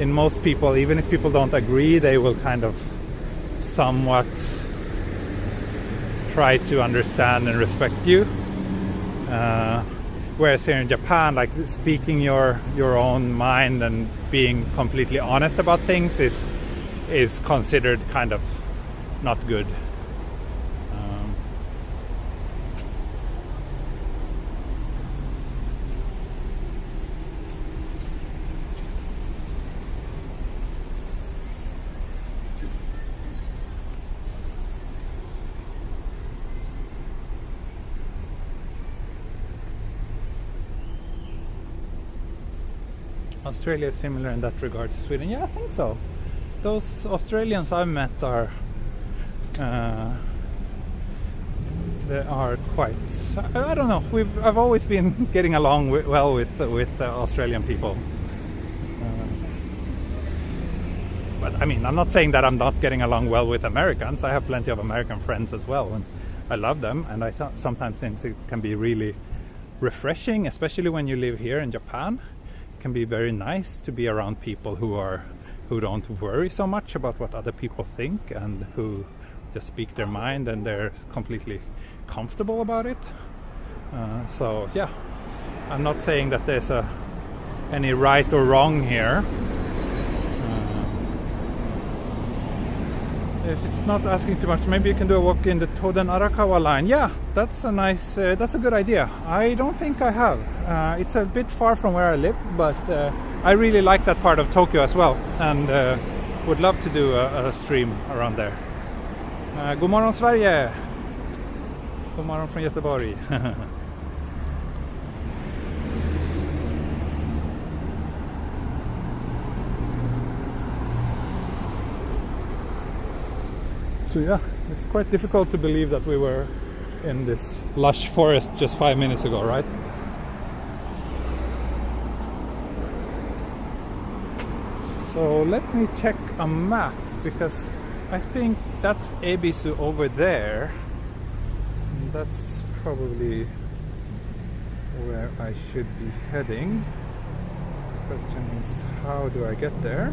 in most people, even if people don't agree, they will kind of somewhat try to understand and respect you. Whereas here in Japan, like speaking your own mind and being completely honest about things is considered kind of not good. Australia is similar in that regard to Sweden. Yeah, I think so. Those Australians I've met are they are quite. I don't know. I've always been getting along well with Australian people. But I mean, I'm not saying that I'm not getting along well with Americans. I have plenty of American friends as well, and I love them. And I sometimes think it can be really refreshing, especially when you live here in Japan. It can be very nice to be around people who don't worry so much about what other people think, and who just speak their mind, and they're completely comfortable about it. So yeah, I'm not saying that there's any right or wrong here. If it's not asking too much, maybe you can do a walk in the Toden Arakawa line. Yeah, that's a nice, that's a good idea. I don't think I have. It's a bit far from where I live, but I really like that part of Tokyo as well, and would love to do a stream around there. God morgon Sverige! God morgon från Göteborg. So yeah, it's quite difficult to believe that we were in this lush forest just 5 minutes ago, right? So let me check a map, because I think that's Ebisu over there. And that's probably where I should be heading. The question is, how do I get there?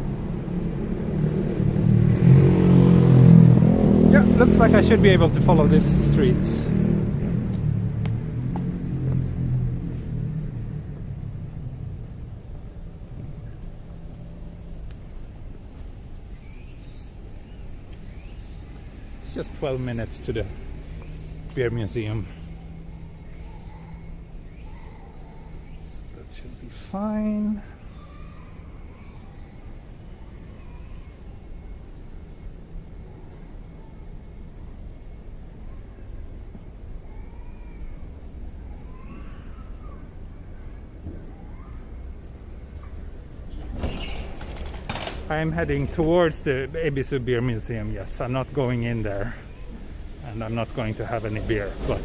Yeah, looks like I should be able to follow this street. It's just 12 minutes to the beer museum. That should be fine. I'm heading towards the Ebisu Beer Museum. Yes, I'm not going in there, and I'm not going to have any beer, but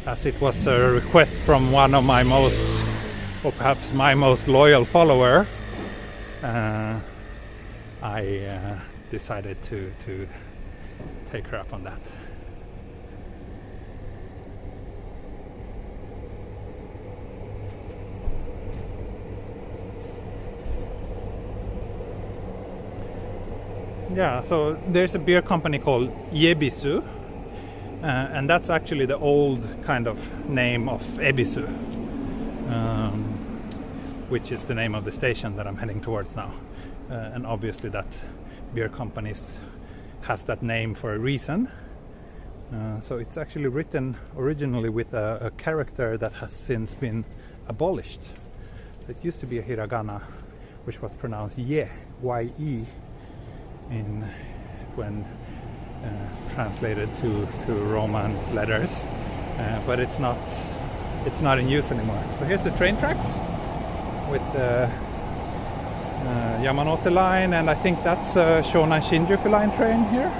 as it was a request from one of my most, or perhaps my most loyal follower, I decided to take her up on that. Yeah, so there's a beer company called Ebisu, and that's actually the old kind of name of Ebisu, which is the name of the station that I'm heading towards now. And obviously that beer company has that name for a reason. So it's actually written originally with a character that has since been abolished. It used to be a hiragana, which was pronounced ye, Y-E, when translated to Roman letters, but it's not in use anymore. So here's the train tracks with the Yamanote line, and I think that's a Shonan Shinjuku line train here.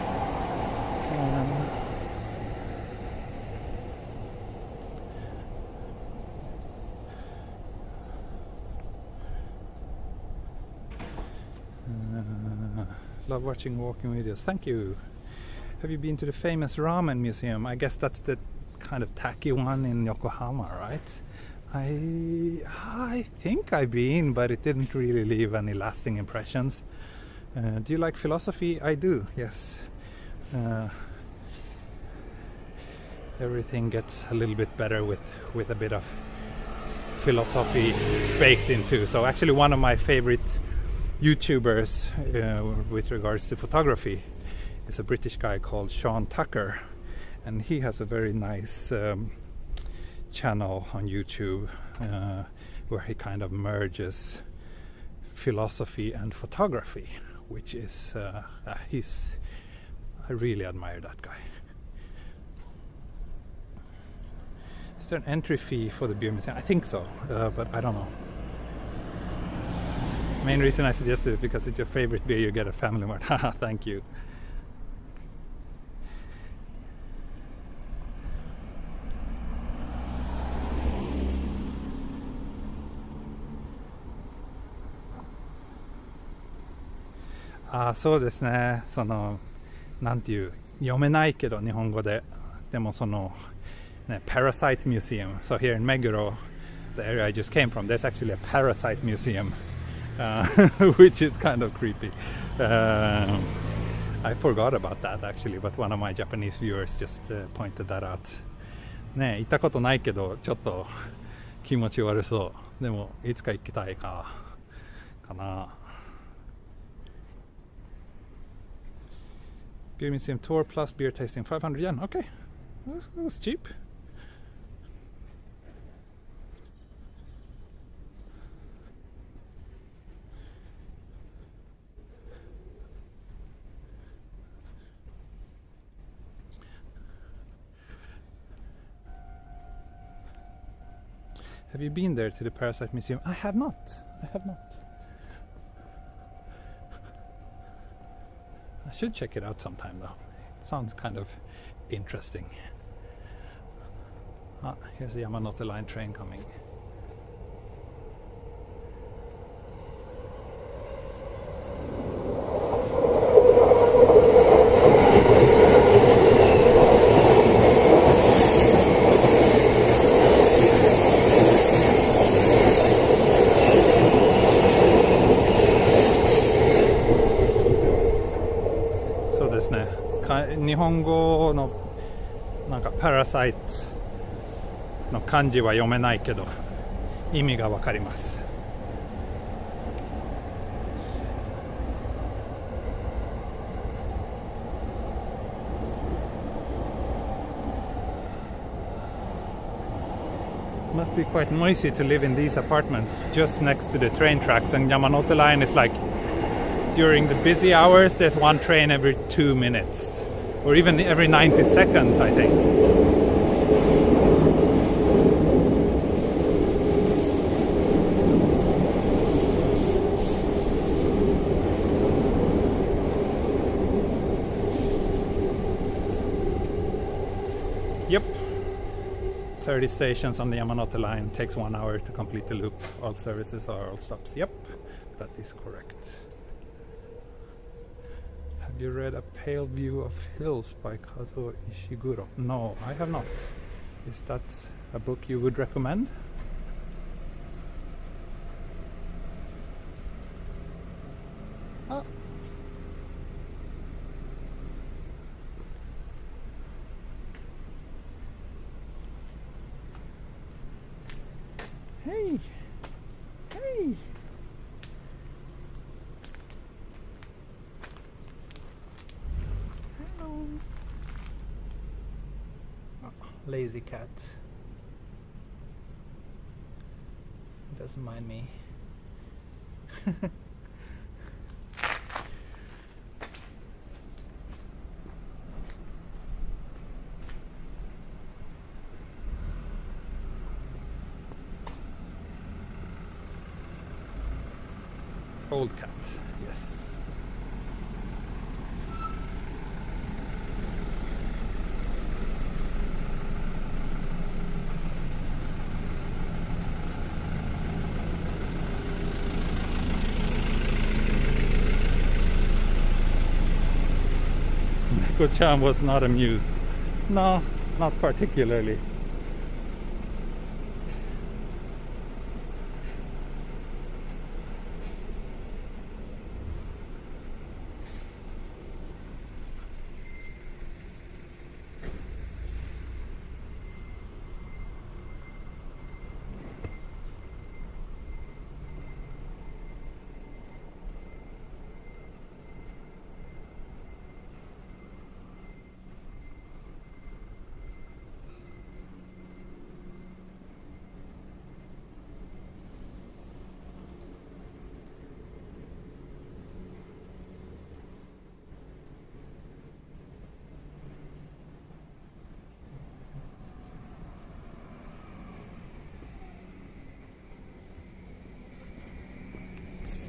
Love watching walking videos. Thank you. Have you been to the famous ramen museum? I guess that's the kind of tacky one in Yokohama, right? I think I've been, but it didn't really leave any lasting impressions. Do you like philosophy? I do, yes. Everything gets a little bit better with a bit of philosophy baked into. So actually one of my favorite YouTubers with regards to photography is a British guy called Sean Tucker, and he has a very nice channel on YouTube where he kind of merges philosophy and photography, which is I really admire that guy. Is there an entry fee for the beer museum? I think so, but I don't know. Main reason I suggested it because it's your favorite beer you get at Family Mart. Haha, thank you.そうですね。そのなんていう読めないけど日本語ででもそのね Parasite Museum. So here in Meguro, the area I just came from, there's actually a parasite museum. Which is kind of creepy. I forgot about that actually, but one of my Japanese viewers just pointed that out. ねえ、行ったことないけどちょっと気持ち悪そう。でもいつか行きたいかな。Beer museum tour plus beer tasting 500 yen. Okay, that was cheap. Have you been there to the Parasite Museum? I have not. I should check it out sometime though. It sounds kind of interesting. Here's the Yamanote line train coming.そうですね。日本語のなんかパラサイトの漢字は読めないけど意味がわかります。Must be quite noisy to live in these apartments just next to the train tracks, and Yamanote line is like during the busy hours there's one train every 2 minutes or even every 90 seconds I think. Yep. 30 stations on the Yamanote line, takes 1 hour to complete the loop. All services are all stops. Yep, that is correct. Have you read A Pale View of Hills by Kazuo Ishiguro? No, I have not. Is that a book you would recommend? Ah. Hey! Hey! Hello! Oh, lazy cat. doesn't mind me. Old cat, yes. Neko-chan was not amused. No, not particularly.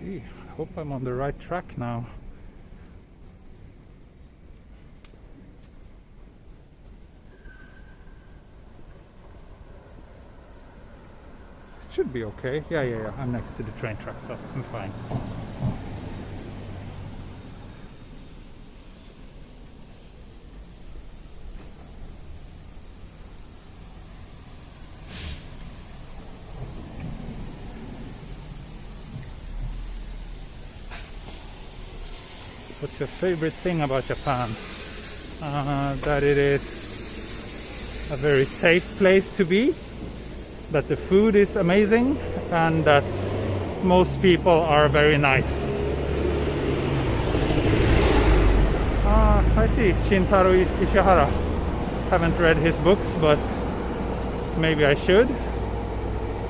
I hope I'm on the right track now. Should be okay. Yeah. I'm next to the train track, so I'm fine. What's your favorite thing about Japan? That it is a very safe place to be, that the food is amazing, and that most people are very nice. I see Shintaro Ishihara. Haven't read his books, but maybe I should.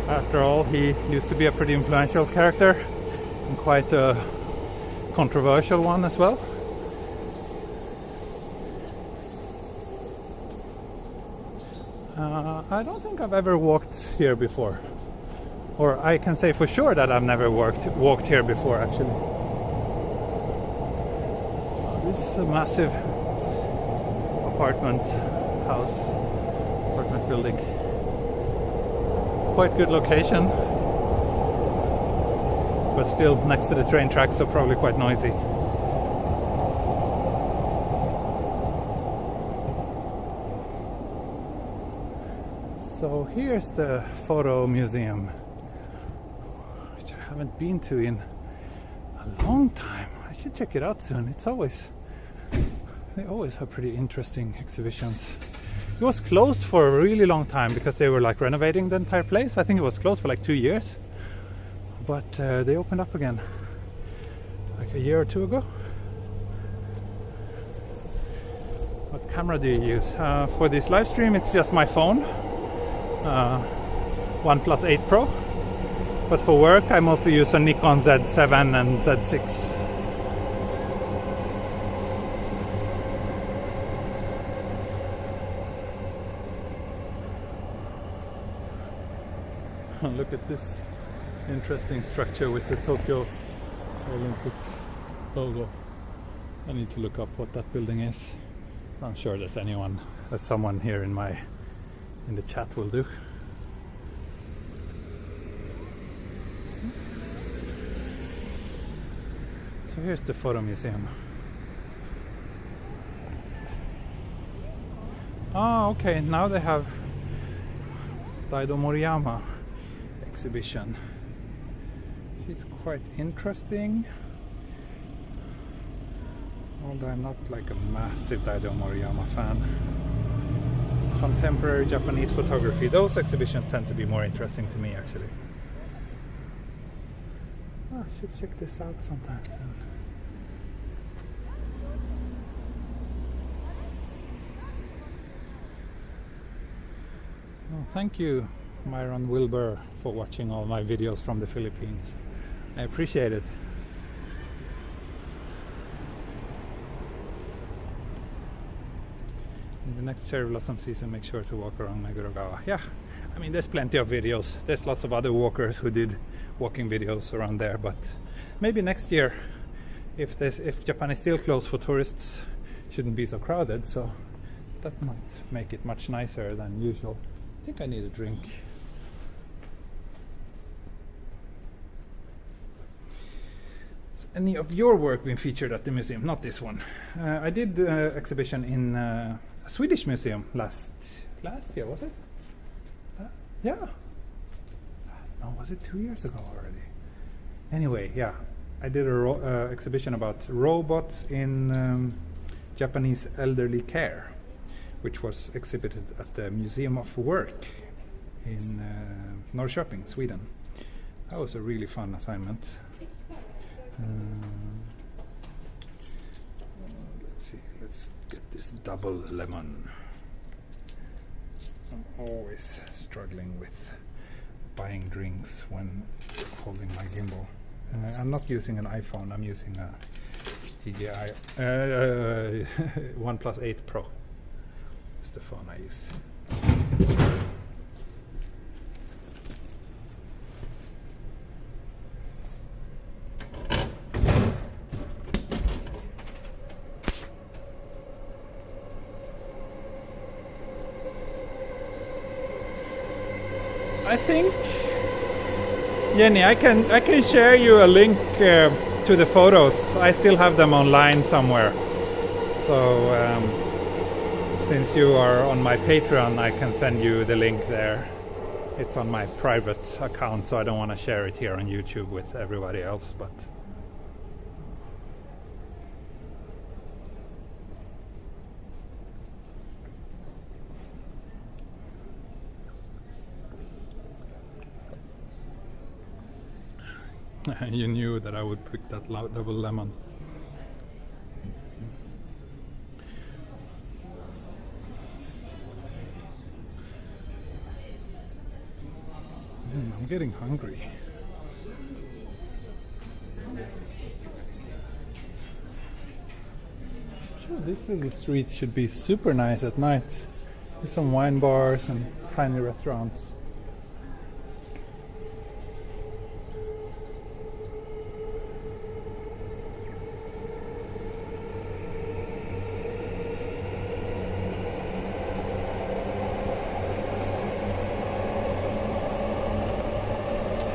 After all, he used to be a pretty influential character and quite a controversial one as well. I don't think I've ever walked here before, or I can say for sure that I've never walked here before actually. This is a massive apartment building. Quite good location, but still next to the train tracks, so probably quite noisy. So here's the photo museum, which I haven't been to in a long time. I should check it out soon. They always have pretty interesting exhibitions. It was closed for a really long time because they were like renovating the entire place. I think it was closed for like 2 years. But they opened up again like a year or two ago. What camera do you use? For this live stream, it's just my phone, Oneplus 8 Pro. But for work, I mostly use a Nikon Z7 and Z6. Look at this interesting structure with the Tokyo Olympic logo. I need to look up what that building is. I'm sure that someone here in the chat will do. So here's the photo museum. Ah, okay, now they have Daido Moriyama exhibition. He's quite interesting, although I'm not like a massive Daido Moriyama fan. Contemporary Japanese photography, those exhibitions tend to be more interesting to me actually. I should check this out sometime soon. Oh, thank you Myron Wilbur, for watching all my videos from the Philippines. I appreciate it. In the next cherry blossom season, make sure to walk around Meguro. Yeah, I mean, there's plenty of videos. There's lots of other walkers who did walking videos around there, but maybe next year, if Japan is still closed for tourists, shouldn't be so crowded, so that might make it much nicer than usual. I think I need a drink. Has any of your work been featured at the museum? Not this one. I did exhibition in a Swedish museum last year, was it? Yeah. No, was it 2 years ago already? Anyway, yeah. I did a exhibition about robots in Japanese elderly care, which was exhibited at the Museum of Work in Norrköping, Sweden. That was a really fun assignment. Let's see, let's get this double lemon. I'm always struggling with buying drinks when holding my gimbal. I'm not using an iPhone, I'm using a DJI OnePlus 8 Pro. It's the phone I use. I think, Jenny, I can share you a link to the photos. I still have them online somewhere. So since you are on my Patreon, I can send you the link there. It's on my private account, so I don't want to share it here on YouTube with everybody else. But you knew that I would pick that double lemon. I'm getting hungry. Sure, this little street should be super nice at night. There's some wine bars and tiny restaurants.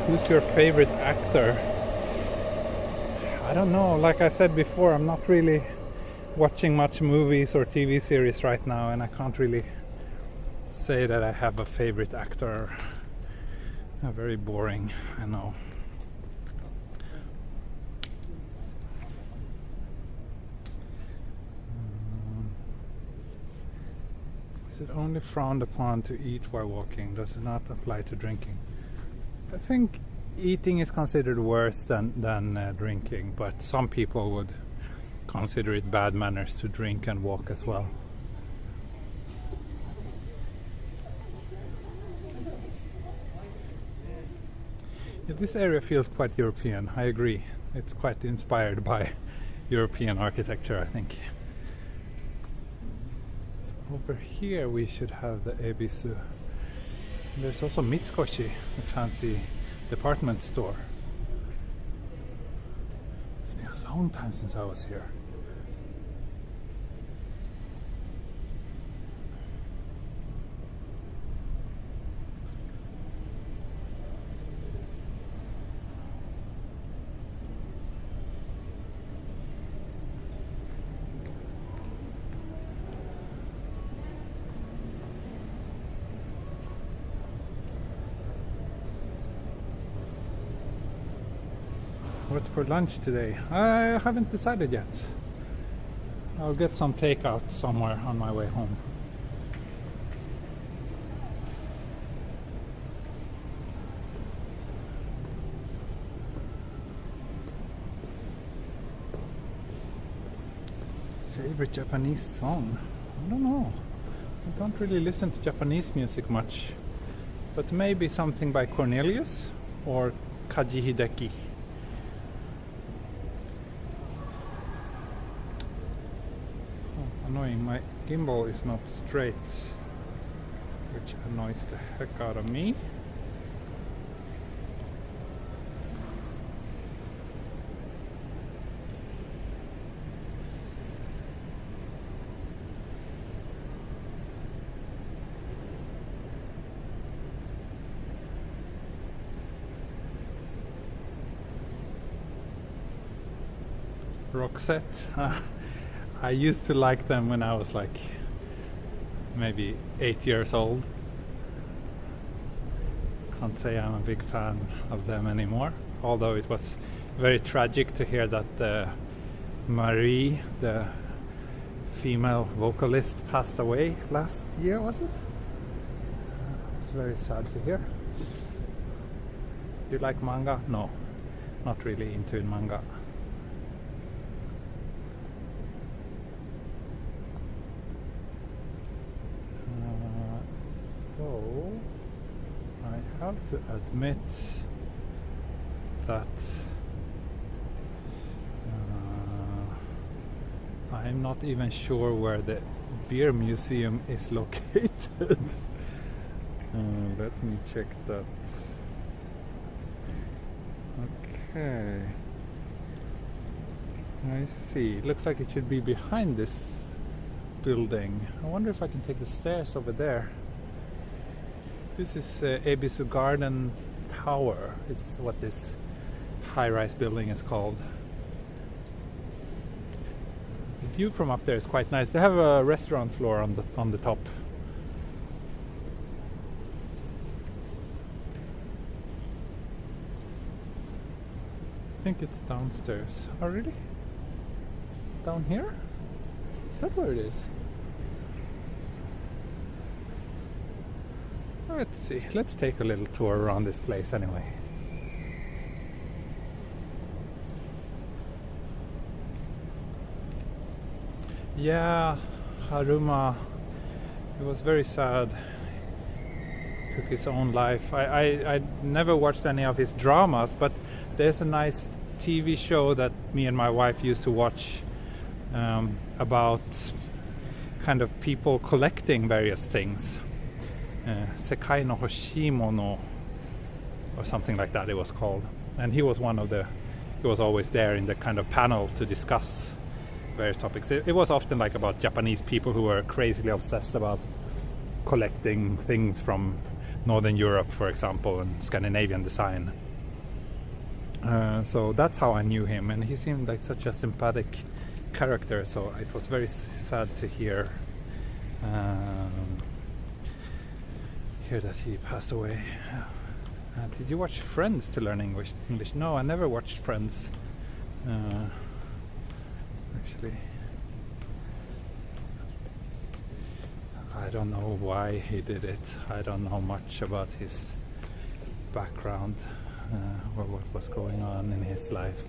Who's your favorite actor? I don't know. Like I said before, I'm not really watching much movies or TV series right now, and I can't really say that I have a favorite actor. Very boring, I know. Is it only frowned upon to eat while walking? Does it not apply to drinking? I think eating is considered worse than drinking, but some people would consider it bad manners to drink and walk as well. Yeah, this area feels quite European, I agree. It's quite inspired by European architecture, I think. So over here we should have the Ebisu. There's also Mitsukoshi, a fancy department store. It's been a long time since I was here. What for lunch today? I haven't decided yet. I'll get some takeout somewhere on my way home. Favorite Japanese song? I don't know. I don't really listen to Japanese music much but maybe something by Cornelius or Kaji Hideki. Oh, annoying, my gimbal is not straight, which annoys the heck out of me. Roxette. I used to like them when I was like maybe 8 years old. Can't say I'm a big fan of them anymore, although it was very tragic to hear that Marie, the female vocalist, passed away last year, was it? It's very sad to hear. You like manga? No, not really into manga. So I have to admit that I'm not even sure where the beer museum is located. Let me check that. Okay, I see. Looks like it should be behind this building. I wonder if I can take the stairs over there. This is Ebisu Garden Tower, is what this high-rise building is called. The view from up there is quite nice. They have a restaurant floor on the top. I think it's downstairs. Oh, really? Down here? Is that where it is? Let's see. Let's take a little tour around this place anyway. Yeah, Haruma. It was very sad. Took his own life. I never watched any of his dramas, but there's a nice TV show that me and my wife used to watch about kind of people collecting various things. Sekai no Hoshimono or something like that it was called, and he was he was always there in the kind of panel to discuss various topics. It was often like about Japanese people who were crazily obsessed about collecting things from Northern Europe, for example, and Scandinavian design. So that's how I knew him, and he seemed like such a sympathetic character, so it was very sad to hear that he passed away. Did you watch Friends to learn English? No, I never watched Friends. Actually, I don't know why he did it. I don't know much about his background, or what was going on in his life.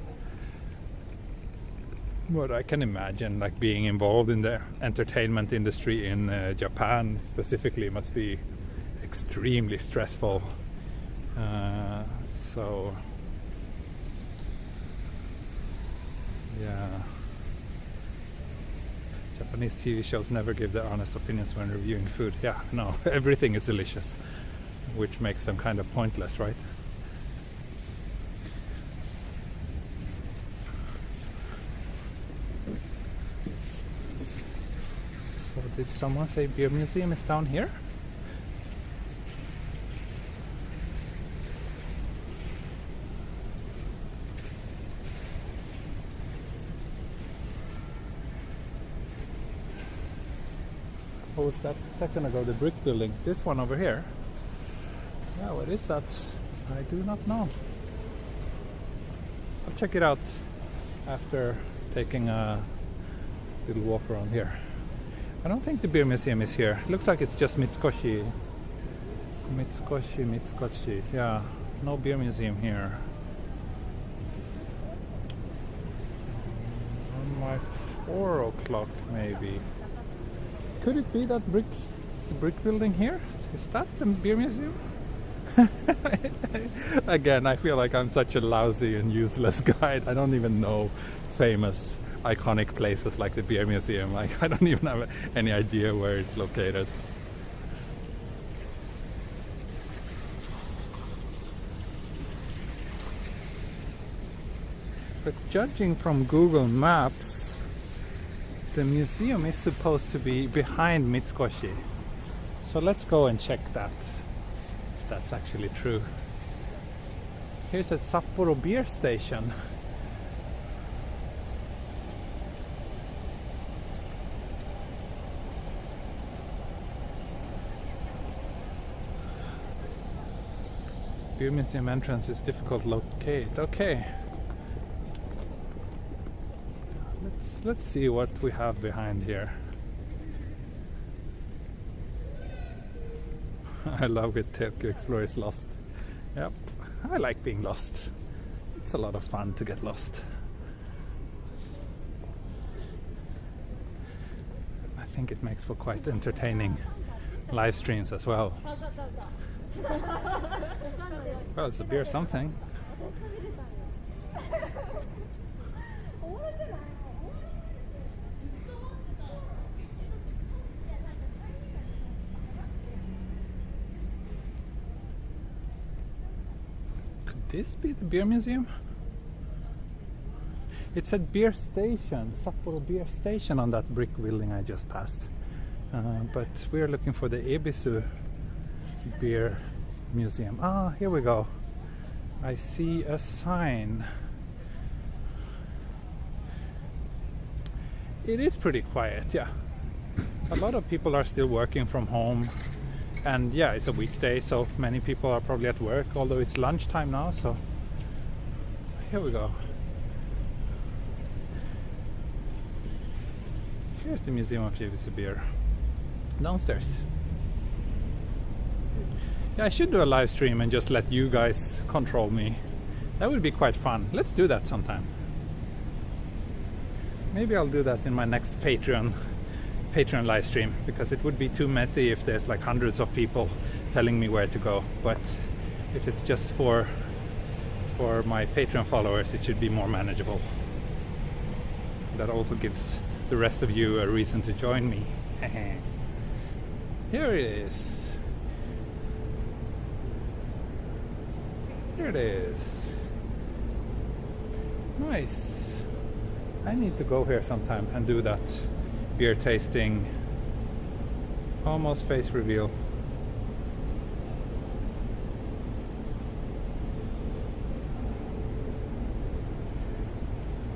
But I can imagine, like, being involved in the entertainment industry in Japan specifically must be extremely stressful. So yeah, Japanese TV shows never give their honest opinions when reviewing food. Yeah, no, everything is delicious, which makes them kind of pointless, right? So did someone say beer museum is down here? What was that a second ago? The brick building. This one over here. Yeah, what is that? I do not know. I'll check it out after taking a little walk around here. I don't think the beer museum is here. It looks like it's just Mitsukoshi. Mitsukoshi. Yeah, no beer museum here. On my 4 o'clock maybe. Could it be that the brick building here? Is that the beer museum? Again, I feel like I'm such a lousy and useless guide. I don't even know famous, iconic places like the Beer Museum. Like, I don't even have any idea where it's located. But judging from Google Maps, the museum is supposed to be behind Mitsukoshi. So let's go and check that. That's actually true. Here's a Sapporo beer station. Beer museum entrance is difficult to locate. Okay. Let's see what we have behind here. I love it. Tokyo Explorer is lost. Yep, I like being lost. It's a lot of fun to get lost. I think it makes for quite entertaining live streams as well. Well, it's a beer something. This be the beer museum? It said beer station, Sapporo beer station on that brick building I just passed. But we're looking for the Ebisu beer museum. Ah, here we go. I see a sign. It is pretty quiet, yeah. A lot of people are still working from home. And yeah, it's a weekday, so many people are probably at work, although it's lunchtime now, so here we go. Here's the Museum of Ebisu beer. Downstairs. Yeah, I should do a live stream and just let you guys control me. That would be quite fun. Let's do that sometime. Maybe I'll do that in my next Patreon live stream, because it would be too messy if there's like hundreds of people telling me where to go. But if it's just for my Patreon followers, it should be more manageable. That also gives the rest of you a reason to join me. Here it is. Here it is. Nice. I need to go here sometime and do that beer tasting, almost face reveal.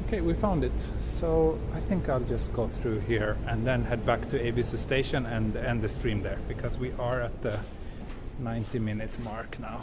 Okay, we found it. So I think I'll just go through here and then head back to Ebisu station and end the stream there, because we are at the 90-minute mark now.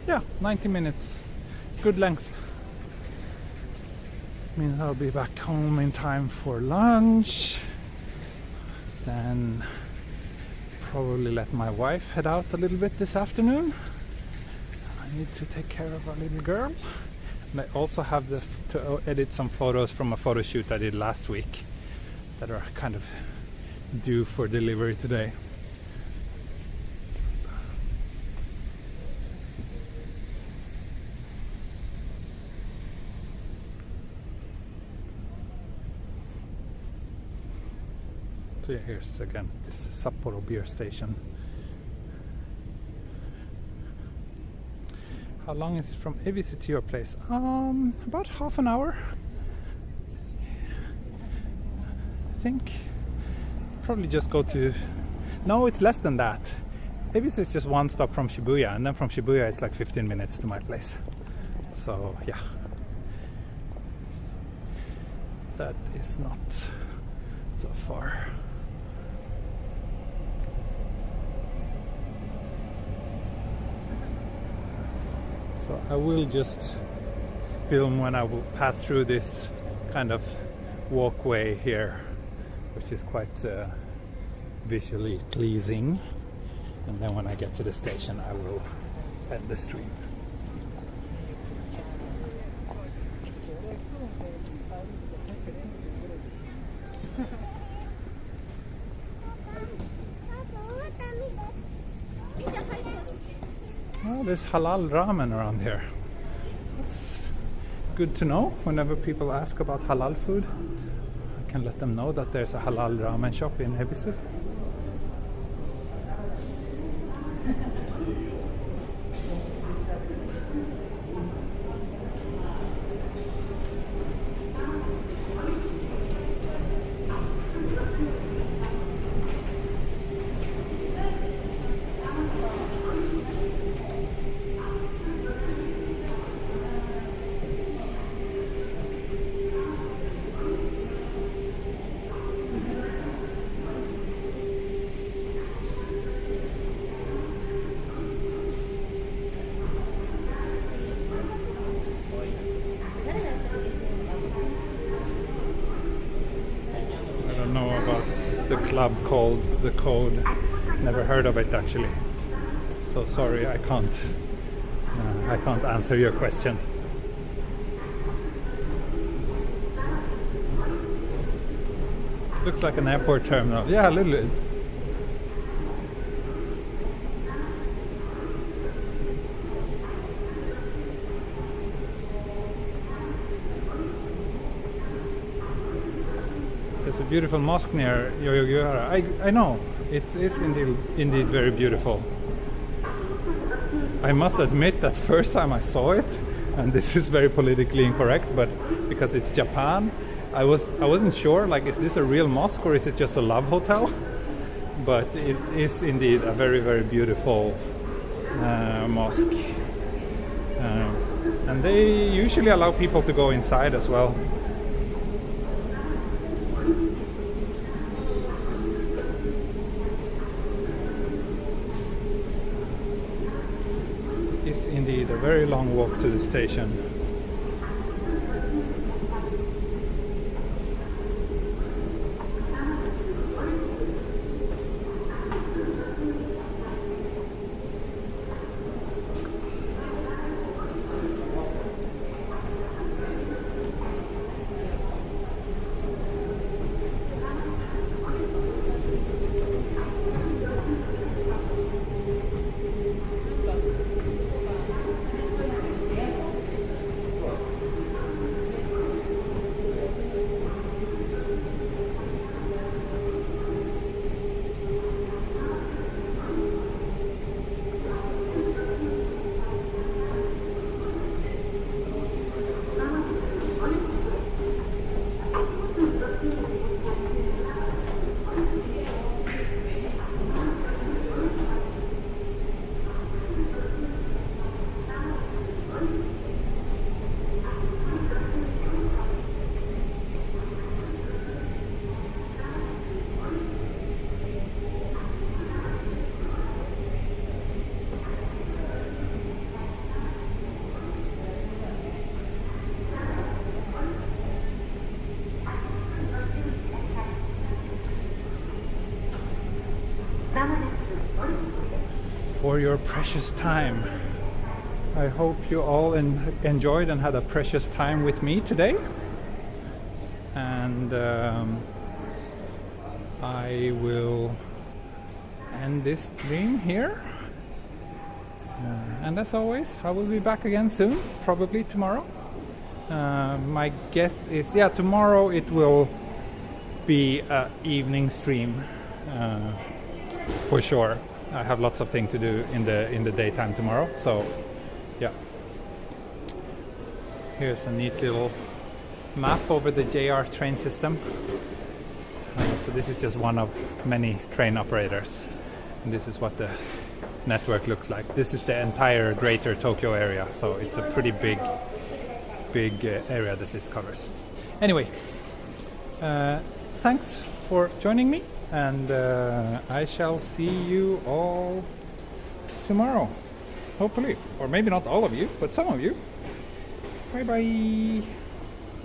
Yeah, 90 minutes. Good length. Means I'll be back home in time for lunch. Then probably let my wife head out a little bit this afternoon. I need to take care of our little girl. And I also have to edit some photos from a photo shoot I did last week that are kind of due for delivery today. So yeah, here's again this Sapporo beer station. How long is it from Ebisu to your place? About half an hour. I think. Probably just go to... No, it's less than that. Ebisu is just one stop from Shibuya, and then from Shibuya it's like 15 minutes to my place. So yeah, that is not so far. So I will just film when I will pass through this kind of walkway here, which is quite visually pleasing, and then when I get to the station I will end the stream. Oh, there's halal ramen around here. It's good to know whenever people ask about halal food. I can let them know that there's a halal ramen shop in Ebisu. The club called The Code. Never heard of it actually. So sorry, I can't answer your question. Looks like an airport terminal. Yeah, a little bit. There's a beautiful mosque near Yoyogiwara. I know, it is indeed very beautiful. I must admit that first time I saw it, and this is very politically incorrect, but because it's Japan, I wasn't sure, like, is this a real mosque or is it just a love hotel? But it is indeed a very, very beautiful mosque. And they usually allow people to go inside as well. It's indeed a very long walk to the station. For your precious time. I hope you all enjoyed and had a precious time with me today. And I will end this stream here. And as always, I will be back again soon, probably tomorrow. My guess is, yeah, tomorrow it will be an evening stream for sure. I have lots of things to do in the daytime tomorrow, so yeah. Here's a neat little map over the JR train system. So this is just one of many train operators, and this is what the network looks like. This is the entire greater Tokyo area, so it's a pretty big area that this covers. Anyway, thanks for joining me, and I shall see you all tomorrow, hopefully, or maybe not all of you, but some of you. Bye bye.